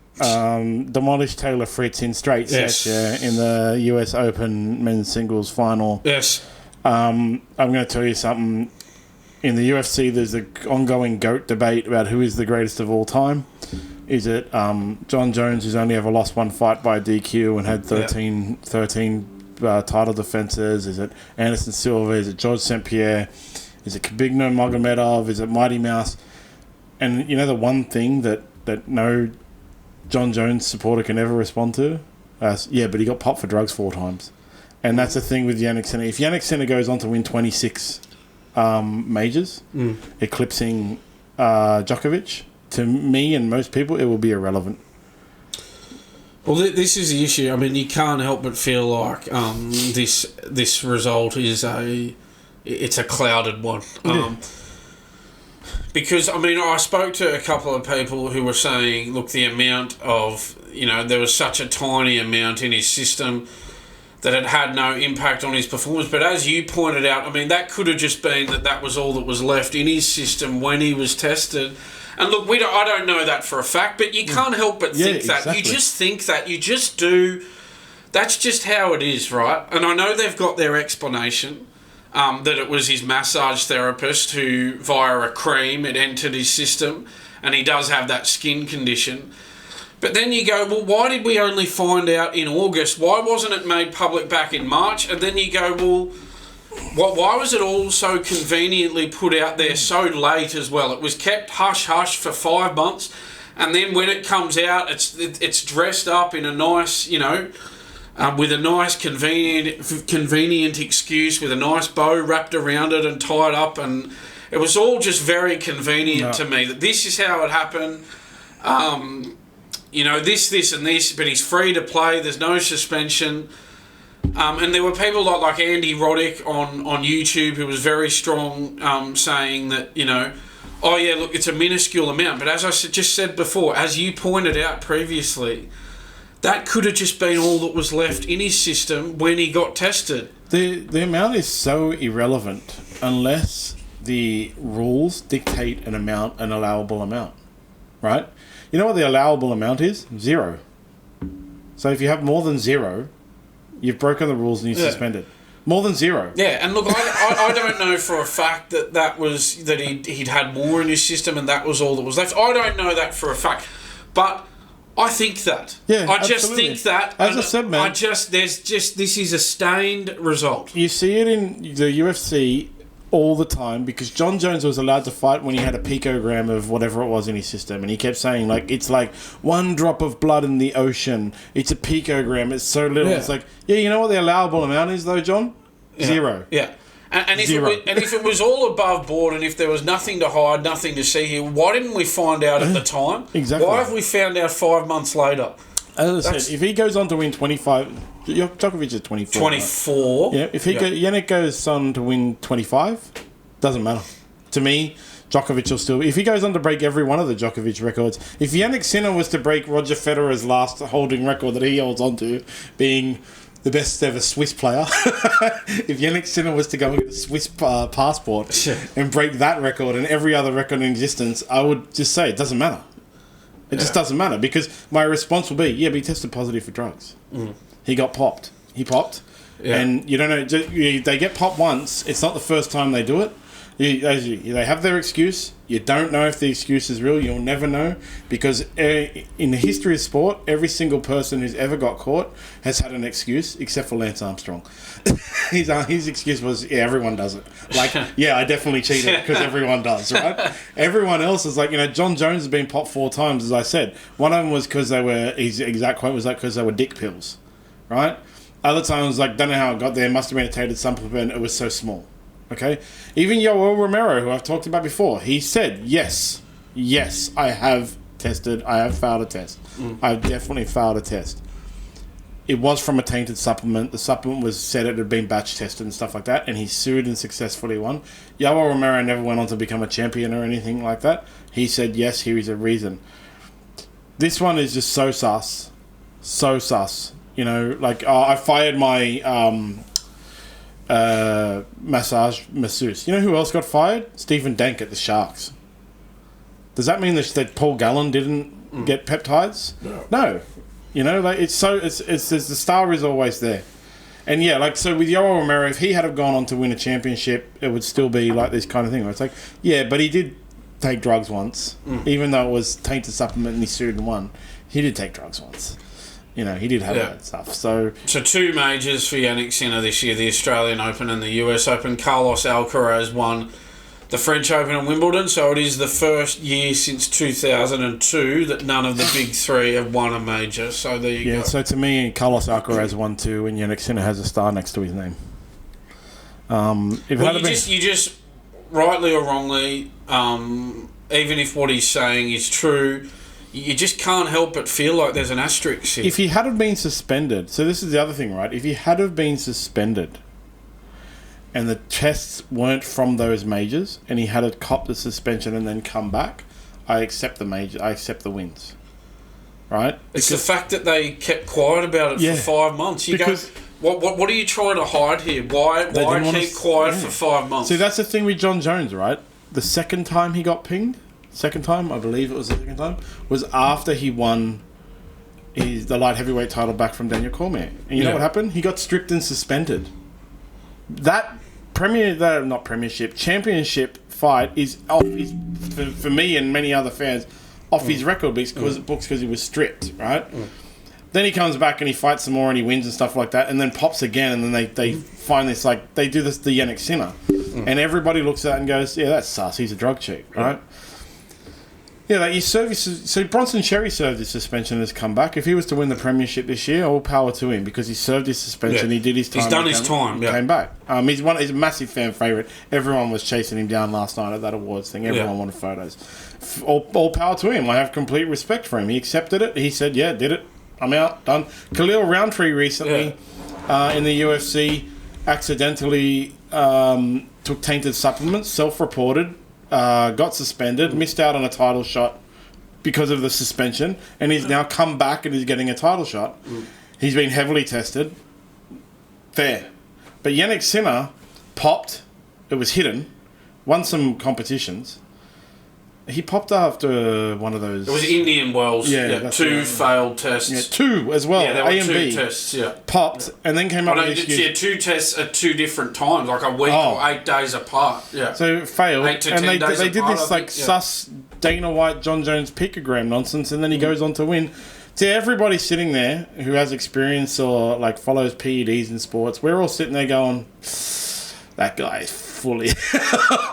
demolished Taylor Fritz in straight sets in the US Open men's singles final. Yes. I'm going to tell you something. In the UFC, there's an ongoing GOAT debate about who is the greatest of all time. Is it John Jones, who's only ever lost one fight by DQ and had 13 title defenses? Is it Anderson Silva? Is it George St. Pierre? Is it Khabib Magomedov? Is it Mighty Mouse? And the one thing that no John Jones supporter can ever respond to? But he got popped for drugs 4 times. And that's the thing with Jannik Sinner. If Jannik Sinner goes on to win 26 majors, eclipsing Djokovic, to me and most people, it will be irrelevant. Well, this is the issue. I mean, you can't help but feel like this result is it's a clouded one. Because, I mean, I spoke to a couple of people who were saying, look, the amount of, there was such a tiny amount in his system that it had no impact on his performance. But as you pointed out, I mean, that could have just been that was all that was left in his system when he was tested. And look, I don't know that for a fact, but you can't help but think that. You just think that. You just do. That's just how it is, right? And I know they've got their explanation. that it was his massage therapist who, via a cream, it entered his system, and he does have that skin condition. But then you go, well, why did we only find out in August? Why wasn't it made public back in March? And then you go, well, why was it all so conveniently put out there so late as well? It was kept hush-hush for 5 months, and then when it comes out, it's dressed up in a nice, with a nice convenient excuse, with a nice bow wrapped around it and tied up, and it was all just very convenient to me that this is how it happened. This and this, but he's free to play. There's no suspension. And there were people like Andy Roddick on YouTube who was very strong, saying that, oh yeah, look, it's a minuscule amount. But as I just said before, as you pointed out previously, that could have just been all that was left in his system when he got tested. The amount is so irrelevant unless the rules dictate an allowable amount, right? You know what the allowable amount is? 0. So if you have more than 0, you've broken the rules and you're suspended. More than 0. Yeah, and look, I don't know for a fact that he'd had more in his system and that was all that was left. I don't know that for a fact, but I think that. Yeah, I just think that. As I said, man, this is a stained result. You see it in the UFC all the time because John Jones was allowed to fight when he had a picogram of whatever it was in his system, and he kept saying it's like 1 drop of blood in the ocean. It's a picogram. It's so little. Yeah. It's like, yeah, you know what the allowable amount is though, John? Yeah. 0. Yeah. And if it was all above board and if there was nothing to hide, nothing to see here, why didn't we find out at the time? Exactly. Why have we found out 5 months later? As I said, if he goes on to win 25... Djokovic is 24. 24? Right? Yeah, if Jannik goes on to win 25, doesn't matter. To me, Djokovic will still... If he goes on to break every one of the Djokovic records... If Jannik Sinner was to break Roger Federer's last holding record that he holds on to, being the best ever Swiss player... if Jannik Sinner was to go and get a Swiss passport and break that record and every other record in existence, I would just say it doesn't matter. It just doesn't matter because my response will be, but he tested positive for drugs. Mm. He got popped. He popped. Yeah. And you don't know, they get popped once. It's not the first time they do it. They have their excuse. You don't know if the excuse is real. You'll never know because in the history of sport, every single person who's ever got caught has had an excuse except for Lance Armstrong. His excuse was, everyone does it. I definitely cheated because everyone does, right? Everyone else is John Jones has been popped 4 times, as I said. One of them was because his exact quote was because they were dick pills, right? Other times, don't know how it got there. Must have been a tainted supplement. It was so small. Okay? Even Yoel Romero, who I've talked about before, he said, yes, I have tested. I have failed a test. I've definitely failed a test. It was from a tainted supplement. The supplement was said it had been batch tested and stuff like that, and he sued and successfully won. Yoel Romero never went on to become a champion or anything like that. He said, yes, here is a reason. This one is just so sus. So sus. I fired my... masseuse. You know who else got fired? Stephen Dank at the Sharks. Does that mean that Paul Gallen didn't get peptides? No. It's the star is always there. And so with Yoel Romero, if he had have gone on to win a championship, it would still be this kind of thing where it's but he did take drugs once, even though it was tainted supplement and he sued and won. He did take drugs once. He did have that stuff. So 2 majors for Jannik Sinner this year, the Australian Open and the US Open. Carlos Alcaraz won the French Open and Wimbledon, so it is the first year since 2002 that none of the big 3 have won a major. So there you go. Yeah, so to me, Carlos Alcaraz won 2 and Jannik Sinner has a star next to his name. You just, rightly or wrongly, even if what he's saying is true... You just can't help but feel like there's an asterisk here. If he had have been suspended... So this is the other thing, right? If he had have been suspended and the tests weren't from those majors and he had to cop the suspension and then come back, I accept the major. I accept the wins. Right? It's the fact that they kept quiet about it for 5 months. What are you trying to hide here? Why keep quiet for 5 months? See, that's the thing with John Jones, right? The second time he got pinged... Second time, I believe it was the second time, was after he won the light heavyweight title back from Daniel Cormier. And you know what happened? He got stripped and suspended. That championship fight is off his, for me and many other fans, off his record because he was stripped, right? Then he comes back and he fights some more and he wins and stuff like that, and then pops again, and then they find this, like, they do this to Jannik Sinner, and everybody looks at it and goes, yeah, that's sus, he's a drug cheat, right? Yeah, like, so Bronson Cherry served his suspension and has come back. If he was to win the premiership this year, all power to him, because he served his suspension, he did his time. He's done his time, came back. He's a massive fan favourite. Everyone was chasing him down last night at that awards thing. Everyone wanted photos. All power to him. I have complete respect for him. He accepted it. He said, yeah, did it. I'm out, done. Khalil Roundtree recently in the UFC accidentally took tainted supplements, self-reported, got suspended, missed out on a title shot because of the suspension, and he's now come back and he's getting a title shot. He's been heavily tested. Fair. But Jannik Sinner popped, it was hidden, won some competitions. He popped after one of those... It was Indian Wells. Yeah, two failed tests. Yeah, two as well. Yeah, there were A and two B. Tests, Popped, and then came up with this... Yeah, two tests at two different times, like a week or 8 days apart. Yeah. So it failed. 8 to 10 days apart. They did this, like, sus Dana White, John Jones picogram nonsense, and then he goes on to win. To everybody sitting there who has experience or, like, follows PEDs in sports, we're all sitting there going, that guy is fully...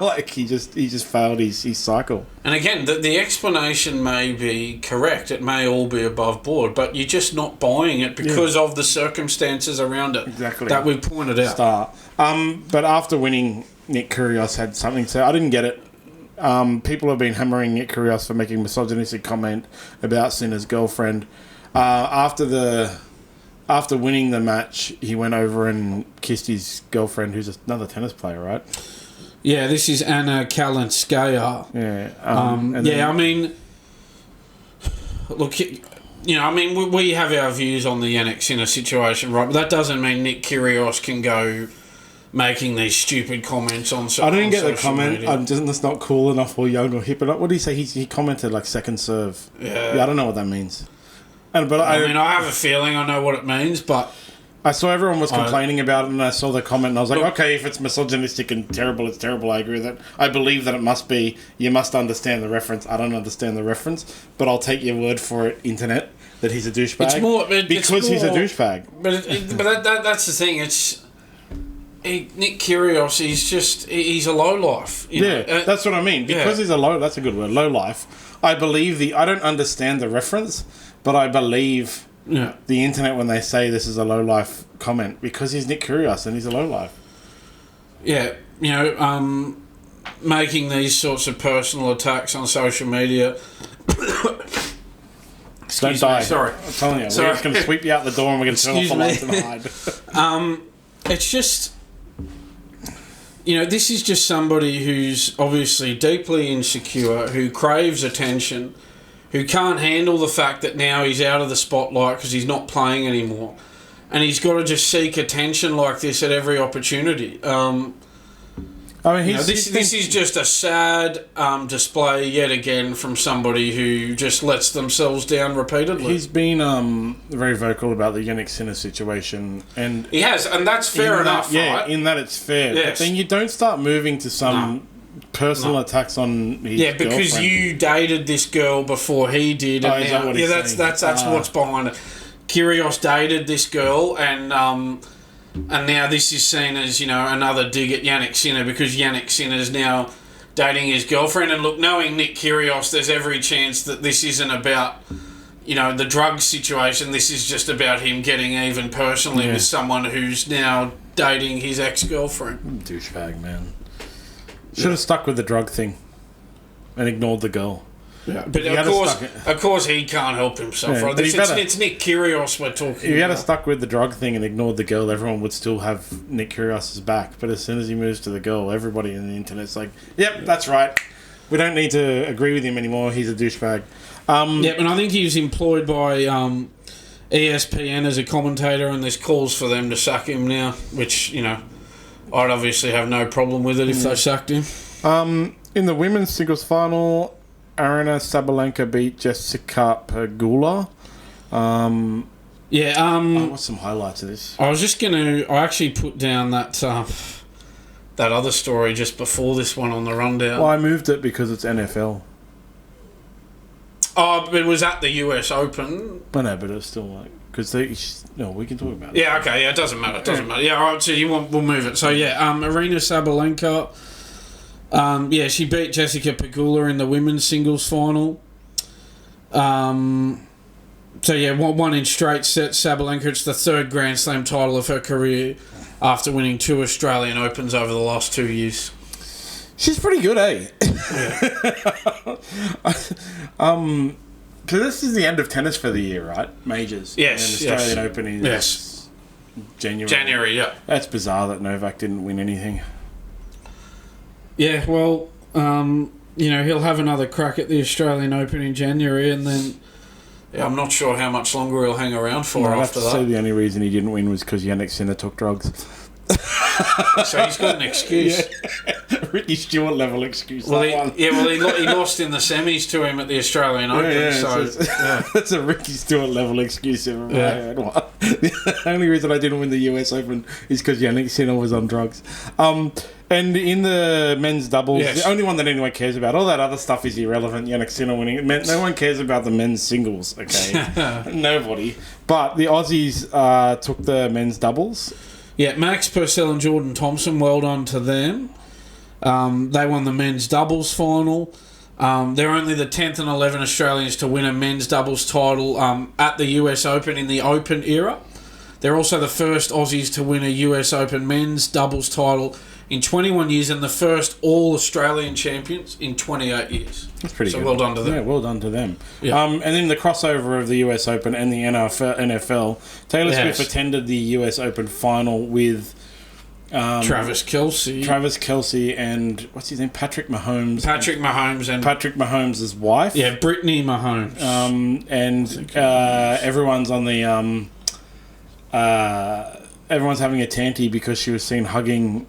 like, he just failed his cycle. And again, the explanation may be correct. It may all be above board, but you're just not buying it because of the circumstances around it. Exactly. That we pointed out. But after winning, Nick Kyrgios had something to say. I didn't get it. People have been hammering Nick Kyrgios for making misogynistic comment about Sinner's girlfriend. After winning the match, he went over and kissed his girlfriend, who's another tennis player, right? Yeah, this is Anna Kalinskaya. Yeah. I mean, look, we have our views on the Jannik Sinner situation, right? But that doesn't mean Nick Kyrgios can go making these stupid comments on social media. I didn't get the comment. That's not cool enough or young or hip enough. What did he say? He commented like second serve. Yeah. I don't know what that means. I have a feeling I know what it means, but... I saw everyone was complaining about it, and I saw the comment, and I was like, okay, if it's misogynistic and terrible, it's terrible. I agree with that. I believe that it must be. You must understand the reference. I don't understand the reference, but I'll take your word for it, internet, that he's a douchebag. He's a douchebag. But that's the thing. Nick Kyrgios, he's a lowlife. That's what I mean. Because he's that's a good word, lowlife. I don't understand the reference, but I believe... the internet when they say this is a low-life comment because he's Nick Kyrgios and he's a low-life. Yeah, making these sorts of personal attacks on social media. Don't die. Sorry. I'm telling you, we're just going to sweep you out the door and we're going to turn off the lights and hide. It's just... this is just somebody who's obviously deeply insecure, who craves attention, who can't handle the fact that now he's out of the spotlight because he's not playing anymore. And he's got to just seek attention like this at every opportunity. This is just a sad display yet again from somebody who just lets themselves down repeatedly. He's been very vocal about the Jannik Sinner situation. And he has, and that's fair enough, right? Yeah, in that it's fair. Yes. But then you don't start moving to some... personal attacks on his because girlfriend. You dated this girl before he did. That's what's behind it. Kyrgios dated this girl, and now this is seen as another dig at Jannik Sinner because Jannik Sinner is now dating his girlfriend. And look, knowing Nick Kyrgios, there's every chance that this isn't about the drug situation. This is just about him getting even personally with someone who's now dating his ex-girlfriend. Douchebag, man. Should have stuck with the drug thing and ignored the girl. Yeah, but of course he can't help himself. Yeah, right? It's Nick Kyrgios we're talking about. If he had stuck with the drug thing and ignored the girl, everyone would still have Nick Kyrgios' back. But as soon as he moves to the girl, everybody in the internet's like, yep, that's right. We don't need to agree with him anymore. He's a douchebag. And I think he was employed by ESPN as a commentator, and there's calls for them to sack him now, which, I'd obviously have no problem with it if they sacked him. In the women's singles final, Aryna Sabalenka beat Jessica Pegula. What's some highlights of this? I actually put down that that other story just before this one on the rundown. Well, I moved it because it's NFL. Oh, but it was at the US Open. I know, but it's still like... Because we can talk about it. Yeah, okay, yeah, it doesn't matter. Yeah, all right, so we'll move it. So, yeah, Arina Sabalenka, she beat Jessica Pegula in the women's singles final. One in straight sets. Sabalenka, it's the third Grand Slam title of her career after winning 2 Australian Opens over the last 2 years. She's pretty good, eh? Yeah. So this is the end of tennis for the year, right? Majors. Yes. And Australian Open is January. January, yeah. That's bizarre that Novak didn't win anything. Yeah, well, he'll have another crack at the Australian Open in January, and then I'm not sure how much longer he'll hang around for after that. So the only reason he didn't win was because Jannik Sinner took drugs. So he's got an excuse. Yeah. Ricky Stewart level excuse. Well, he lost in the semis to him at the Australian Open. That's a Ricky Stewart level excuse. The only reason I didn't win the US Open is because Jannik Sinner was on drugs. And in the men's doubles, the only one that anyone cares about, all that other stuff is irrelevant. Jannik Sinner winning. No one cares about the men's singles, okay? Nobody. But the Aussies took the men's doubles. Yeah, Max Purcell and Jordan Thompson, well done to them. They won the men's doubles final. They're only the 10th and 11 Australians to win a men's doubles title at the US Open in the Open era. They're also the first Aussies to win a US Open men's doubles title in 21 years and the first all-Australian champions in 28 years. That's pretty good. So well done to them. Yeah, well done to them. Yeah. And then the crossover of the US Open and the NFL. Taylor Swift attended the US Open final with... Travis Kelce and what's his name? Patrick Mahomes' wife. Yeah, Brittany Mahomes. Everyone's on the everyone's having a tanty because she was seen hugging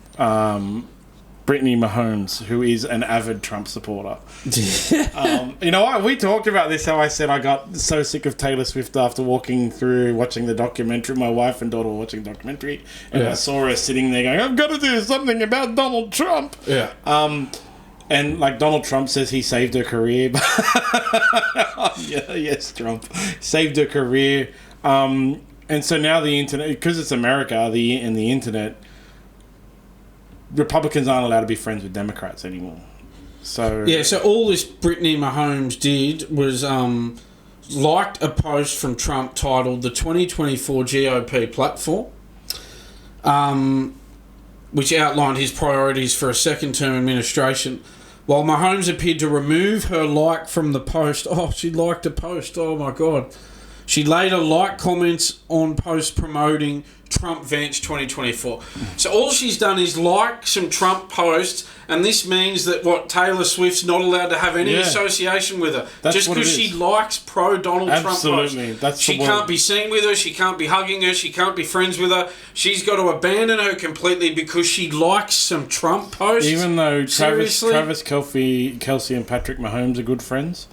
Brittany Mahomes, who is an avid Trump supporter. You know what? We talked about this, how I said I got so sick of Taylor Swift after watching the documentary. My wife and daughter were watching the documentary, and I saw her sitting there going, I've got to do something about Donald Trump. Yeah. And like Donald Trump says he saved her career. Yes, Trump. Saved her career. And so now the internet, because it's America, and the internet, Republicans aren't allowed to be friends with Democrats anymore. So all this Brittany Mahomes did was liked a post from Trump titled "The 2024 GOP Platform," which outlined his priorities for a second-term administration. While Mahomes appeared to remove her like from the post, she liked a post. Oh my God! She later liked comments on posts promoting Trump Vance 2024. So all she's done is like some Trump posts, and this means that Taylor Swift's not allowed to have any association with her. That's just because she likes pro-Donald Trump posts. Absolutely. She can't be seen with her, she can't be hugging her, she can't be friends with her. She's got to abandon her completely because she likes some Trump posts. Even though Travis Kelce and Patrick Mahomes are good friends,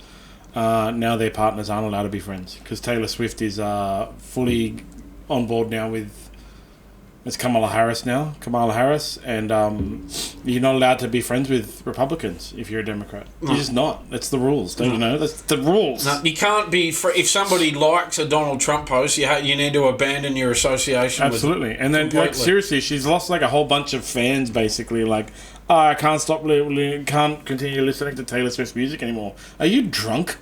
now their partners aren't allowed to be friends because Taylor Swift is fully on board now with... It's Kamala Harris, and you're not allowed to be friends with Republicans if you're a Democrat. You're just not. That's the rules, don't you know? That's the rules. No, you can't be... if somebody likes a Donald Trump post, you need to abandon your association with them. Absolutely. And then, seriously, she's lost, a whole bunch of fans, basically, I can't can't continue listening to Taylor Swift's music anymore. Are you drunk?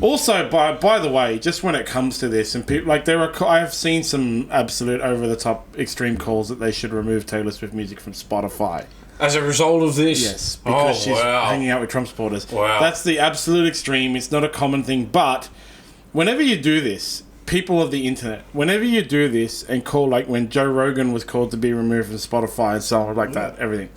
Also, by the way, just when it comes to this, and people I have seen some absolute over-the-top extreme calls that they should remove Taylor Swift music from Spotify. As a result of this? Yes, because she's hanging out with Trump supporters. Wow. That's the absolute extreme. It's not a common thing, but whenever you do this, people of the internet, whenever you do this and call, when Joe Rogan was called to be removed from Spotify and so on like that, everything,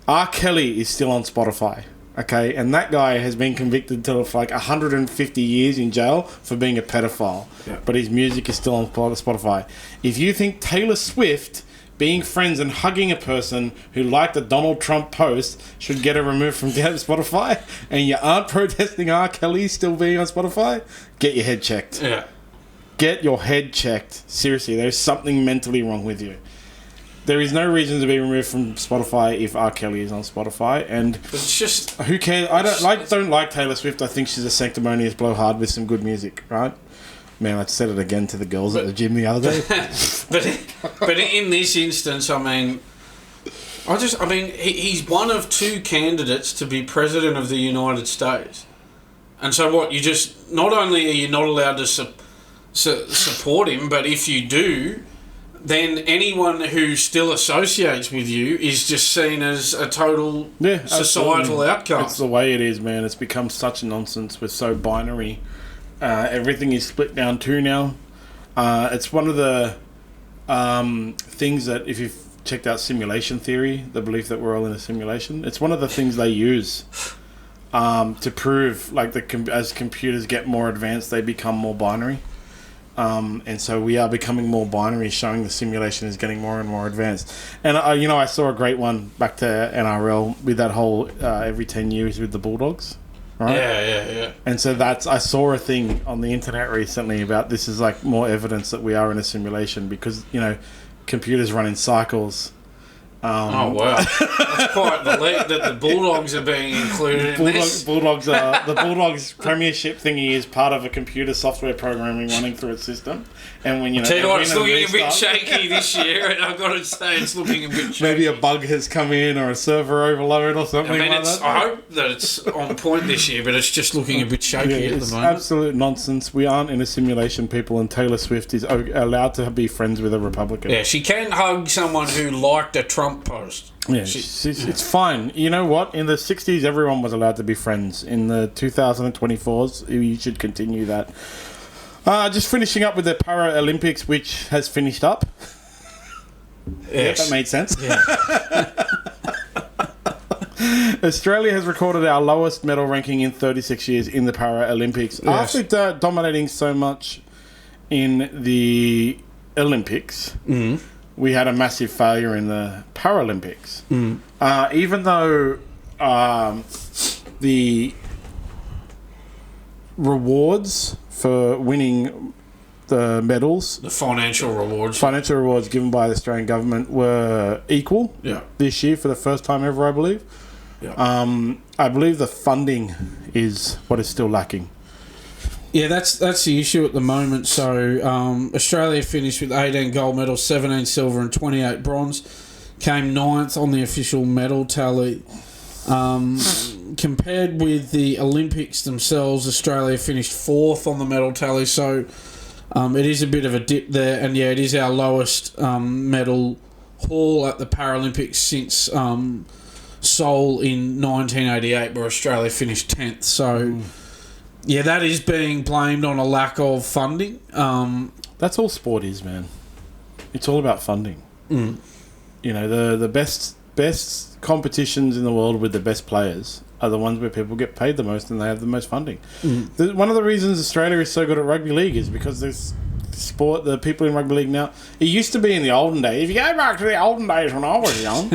R. Kelly is still on Spotify. Okay, and that guy has been convicted to 150 years in jail for being a pedophile. Yeah. But his music is still on Spotify. If you think Taylor Swift being friends and hugging a person who liked a Donald Trump post should get her removed from Spotify, and you aren't protesting R. Kelly still being on Spotify, get your head checked. Yeah. Get your head checked. Seriously, there's something mentally wrong with you. There is no reason to be removed from Spotify if R. Kelly is on Spotify, and it's just who cares? I don't like Taylor Swift. I think she's a sanctimonious blowhard with some good music, right? Man, I said it again to the girls at the gym the other day. but in this instance, I mean, he's one of two candidates to be president of the United States, and so what? You just not only are you not allowed to support him, but if you do, then anyone who still associates with you is just seen as a total societal outcome. It's the way it is, man. It's become such nonsense. We're so binary. Everything is split down two now. It's one of the things that, if you've checked out simulation theory, the belief that we're all in a simulation, it's one of the things they use to prove, like, as computers get more advanced, they become more binary. And so we are becoming more binary, showing the simulation is getting more and more advanced. And I saw a great one back to NRL with that whole every 10 years with the Bulldogs, right? Yeah. And so I saw a thing on the internet recently about this is like more evidence that we are in a simulation because, computers run in cycles. Oh wow, that's quite the leap that the Bulldogs are being included in this. The Bulldogs premiership thingy is part of a computer software programming running through its system. And when tell you what, it's looking a bit shaky this year, and I've got to say it's looking a bit shaky. Maybe a bug has come in or a server overload or something that. I hope that it's on point this year, but it's just looking a bit shaky at the moment. It's absolute nonsense. We aren't in a simulation, people, and Taylor Swift is allowed to be friends with a Republican. Yeah, she can hug someone who liked a Trump post. Yeah, it's fine. You know what? In the 60s, everyone was allowed to be friends. In the 2024s, you should continue that. Just finishing up with the Paralympics, which has finished up. Yes. That made sense. Yeah. Australia has recorded our lowest medal ranking in 36 years in the Paralympics. Yes. After dominating so much in the Olympics, we had a massive failure in the Paralympics. Even though the rewards for winning the medals, the financial rewards given by the Australian government were equal this year for the first time ever, I believe. I believe the funding is what is still lacking. Yeah, that's the issue at the moment. So Australia finished with 18 gold medals, 17 silver and 28 bronze. Came 9th on the official medal tally. Compared with the Olympics themselves, Australia finished 4th on the medal tally. So it is a bit of a dip there. And yeah, it is our lowest medal haul at the Paralympics since Seoul in 1988, where Australia finished 10th. So... yeah, that is being blamed on a lack of funding. That's all sport is, man. It's all about funding. The best competitions in the world with the best players are the ones where people get paid the most and they have the most funding. One of the reasons Australia is so good at rugby league is because there's sport, the people in rugby league now. It used to be in the olden days. If you go back to the olden days when I was young,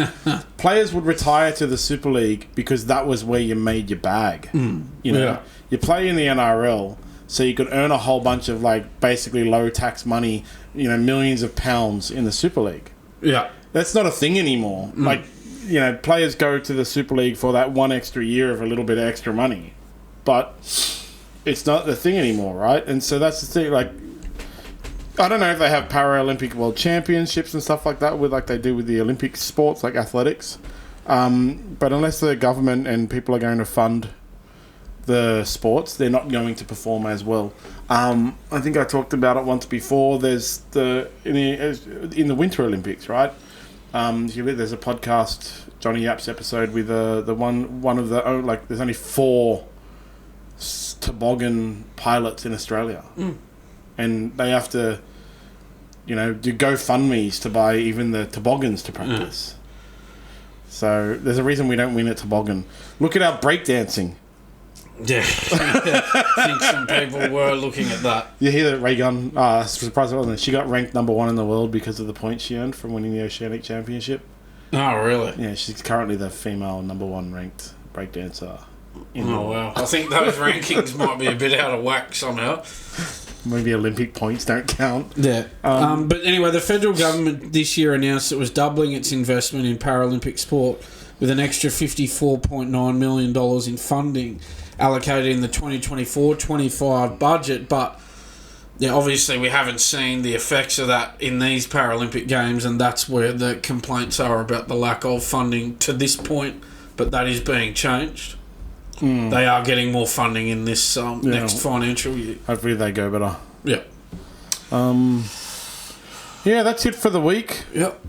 players would retire to the Super League because that was where you made your bag. You play in the NRL, so you could earn a whole bunch of, like, basically low tax money, millions of pounds in the Super League. Yeah. That's not a thing anymore. Like, players go to the Super League for that one extra year of a little bit of extra money. But it's not the thing anymore, right? And so that's the thing, like, I don't know if they have Paralympic World Championships and stuff like that, like they do with the Olympic sports, like athletics. But unless the government and people are going to fund the sports, they're not going to perform as well. I think I talked about it once before. There's in the Winter Olympics, right? There's a podcast, Johnny Yap's episode with the one of the like. There's only 4 toboggan pilots in Australia, and they have to, do GoFundMes to buy even the toboggans to practice. So there's a reason we don't win at toboggan. Look at our breakdancing. Yeah, I think some people were looking at that. You hear that Ray Gunn, surprised it wasn't. She got ranked number 1 in the world because of the points she earned from winning the Oceanic Championship. Oh, really? Yeah, she's currently the female number 1 ranked breakdancer. Wow. I think those rankings might be a bit out of whack somehow. Maybe Olympic points don't count. Yeah. But anyway, the federal government this year announced it was doubling its investment in Paralympic sport with an extra $54.9 million in funding allocated in the 2024-25 budget. But yeah, obviously we haven't seen the effects of that in these Paralympic Games, and that's where the complaints are about the lack of funding to this point. But that is being changed. They are getting more funding in this next financial year. Hopefully they go better. Yeah. Yeah, that's it for the week. Yep.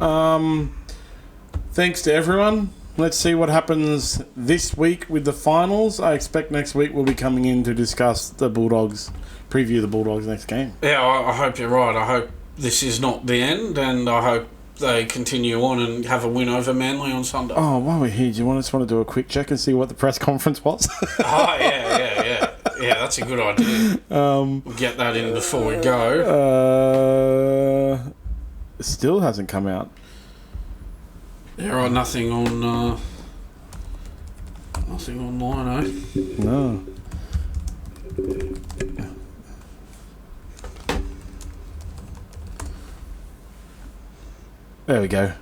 Thanks to everyone. Let's see what happens this week with the finals. I expect next week we'll be coming in to discuss the Bulldogs, preview the Bulldogs' next game. Yeah, I hope you're right. I hope this is not the end, and I hope they continue on and have a win over Manly on Sunday. Oh, while we're here, do you just want to do a quick check and see what the press conference was? Oh, yeah. Yeah, that's a good idea. We'll get that in before we go. It still hasn't come out. Yeah, right, nothing online, eh? No. There we go.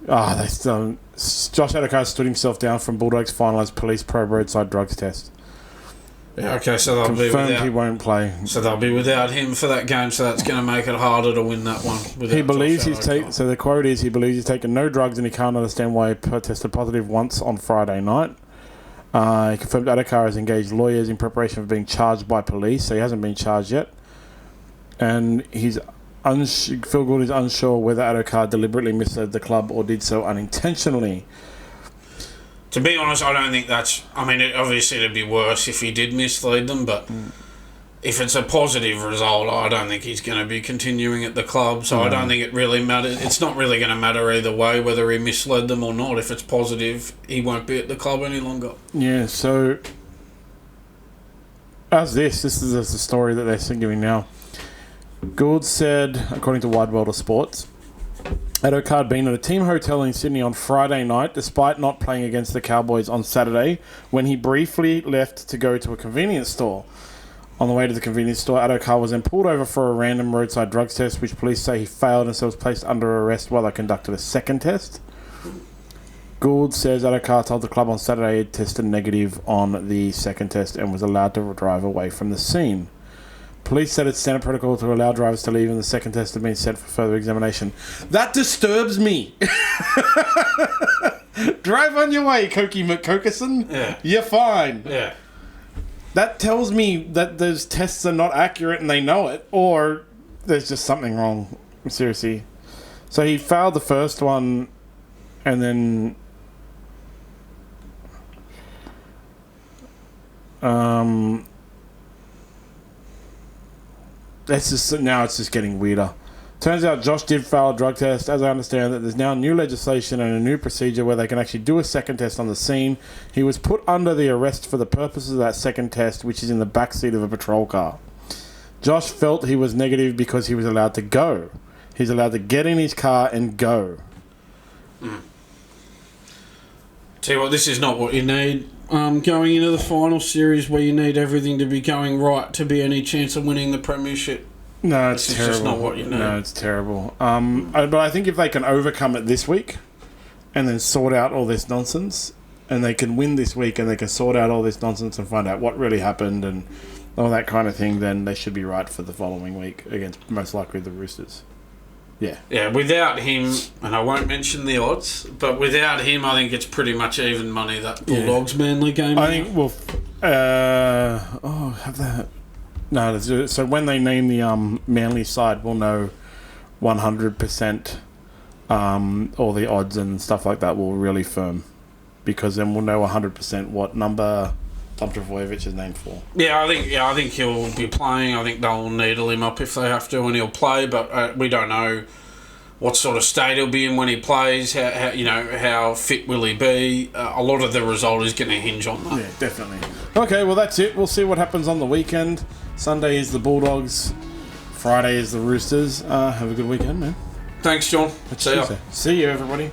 They still. Josh Addo-Carr stood himself down from Bulldogs finalised police probe roadside drugs test. Yeah, okay, so they'll be without. He won't play. So they'll be without him for that game. So that's going to make it harder to win that one. He believes he's taken. So the quote is, he believes he's taken no drugs and he can't understand why he tested positive once on Friday night. He confirmed Addo-Carr has engaged lawyers in preparation for being charged by police. So he hasn't been charged yet, and Phil Gould is unsure whether Addo-Carr deliberately misled the club or did so unintentionally. To be honest, I don't think that's... I mean, obviously it'd be worse if he did mislead them, but if it's a positive result, I don't think he's going to be continuing at the club, so I don't think it really matters. It's not really going to matter either way whether he misled them or not. If it's positive, he won't be at the club any longer. Yeah, so... This is the story that they're giving now. Gould said, according to Wide World of Sports, Addo-Carr had been at a team hotel in Sydney on Friday night, despite not playing against the Cowboys on Saturday, when he briefly left to go to a convenience store. On the way to the convenience store, Addo-Carr was then pulled over for a random roadside drugs test, which police say he failed and so was placed under arrest while they conducted a second test. Gould says Addo-Carr told the club on Saturday he tested negative on the second test and was allowed to drive away from the scene. Police said it's standard protocol to allow drivers to leave and the second test had been sent for further examination. That disturbs me. Drive on your way, Koki McCokerson. Yeah. You're fine. Yeah. That tells me that those tests are not accurate and they know it, or there's just something wrong. Seriously. So he failed the first one and then... It's just getting weirder. Turns out Josh did fail a drug test. As I understand that there's now new legislation and a new procedure where they can actually do a second test on the scene. He was put under the arrest for the purposes of that second test, which is in the backseat of a patrol car. Josh felt he was negative because he was allowed to go. He's allowed to get in his car and go. Tell you what, this is not what you need. Going into the final series where you need everything to be going right to be any chance of winning the premiership. No, it's terrible. It's just not what you need. No, it's terrible. But I think if they can overcome it this week and then sort out all this nonsense, and they can win this week and they can sort out all this nonsense and find out what really happened and all that kind of thing, then they should be right for the following week against most likely the Roosters. Yeah. Yeah, without him, and I won't mention the odds, but without him, I think it's pretty much even money, that Bulldogs Manly game. I think have that. No, so when they name the Manly side, we'll know 100% all the odds and stuff like that will really firm, because then we'll know 100% what number Tom Trbojevic is named for. I think he'll be playing. I think they'll needle him up if they have to, and he'll play. But we don't know what sort of state he'll be in when he plays. How fit will he be? A lot of the result is going to hinge on that. Yeah, definitely. Okay, well that's it. We'll see what happens on the weekend. Sunday is the Bulldogs. Friday is the Roosters. Have a good weekend, man. Thanks, John. See you, everybody.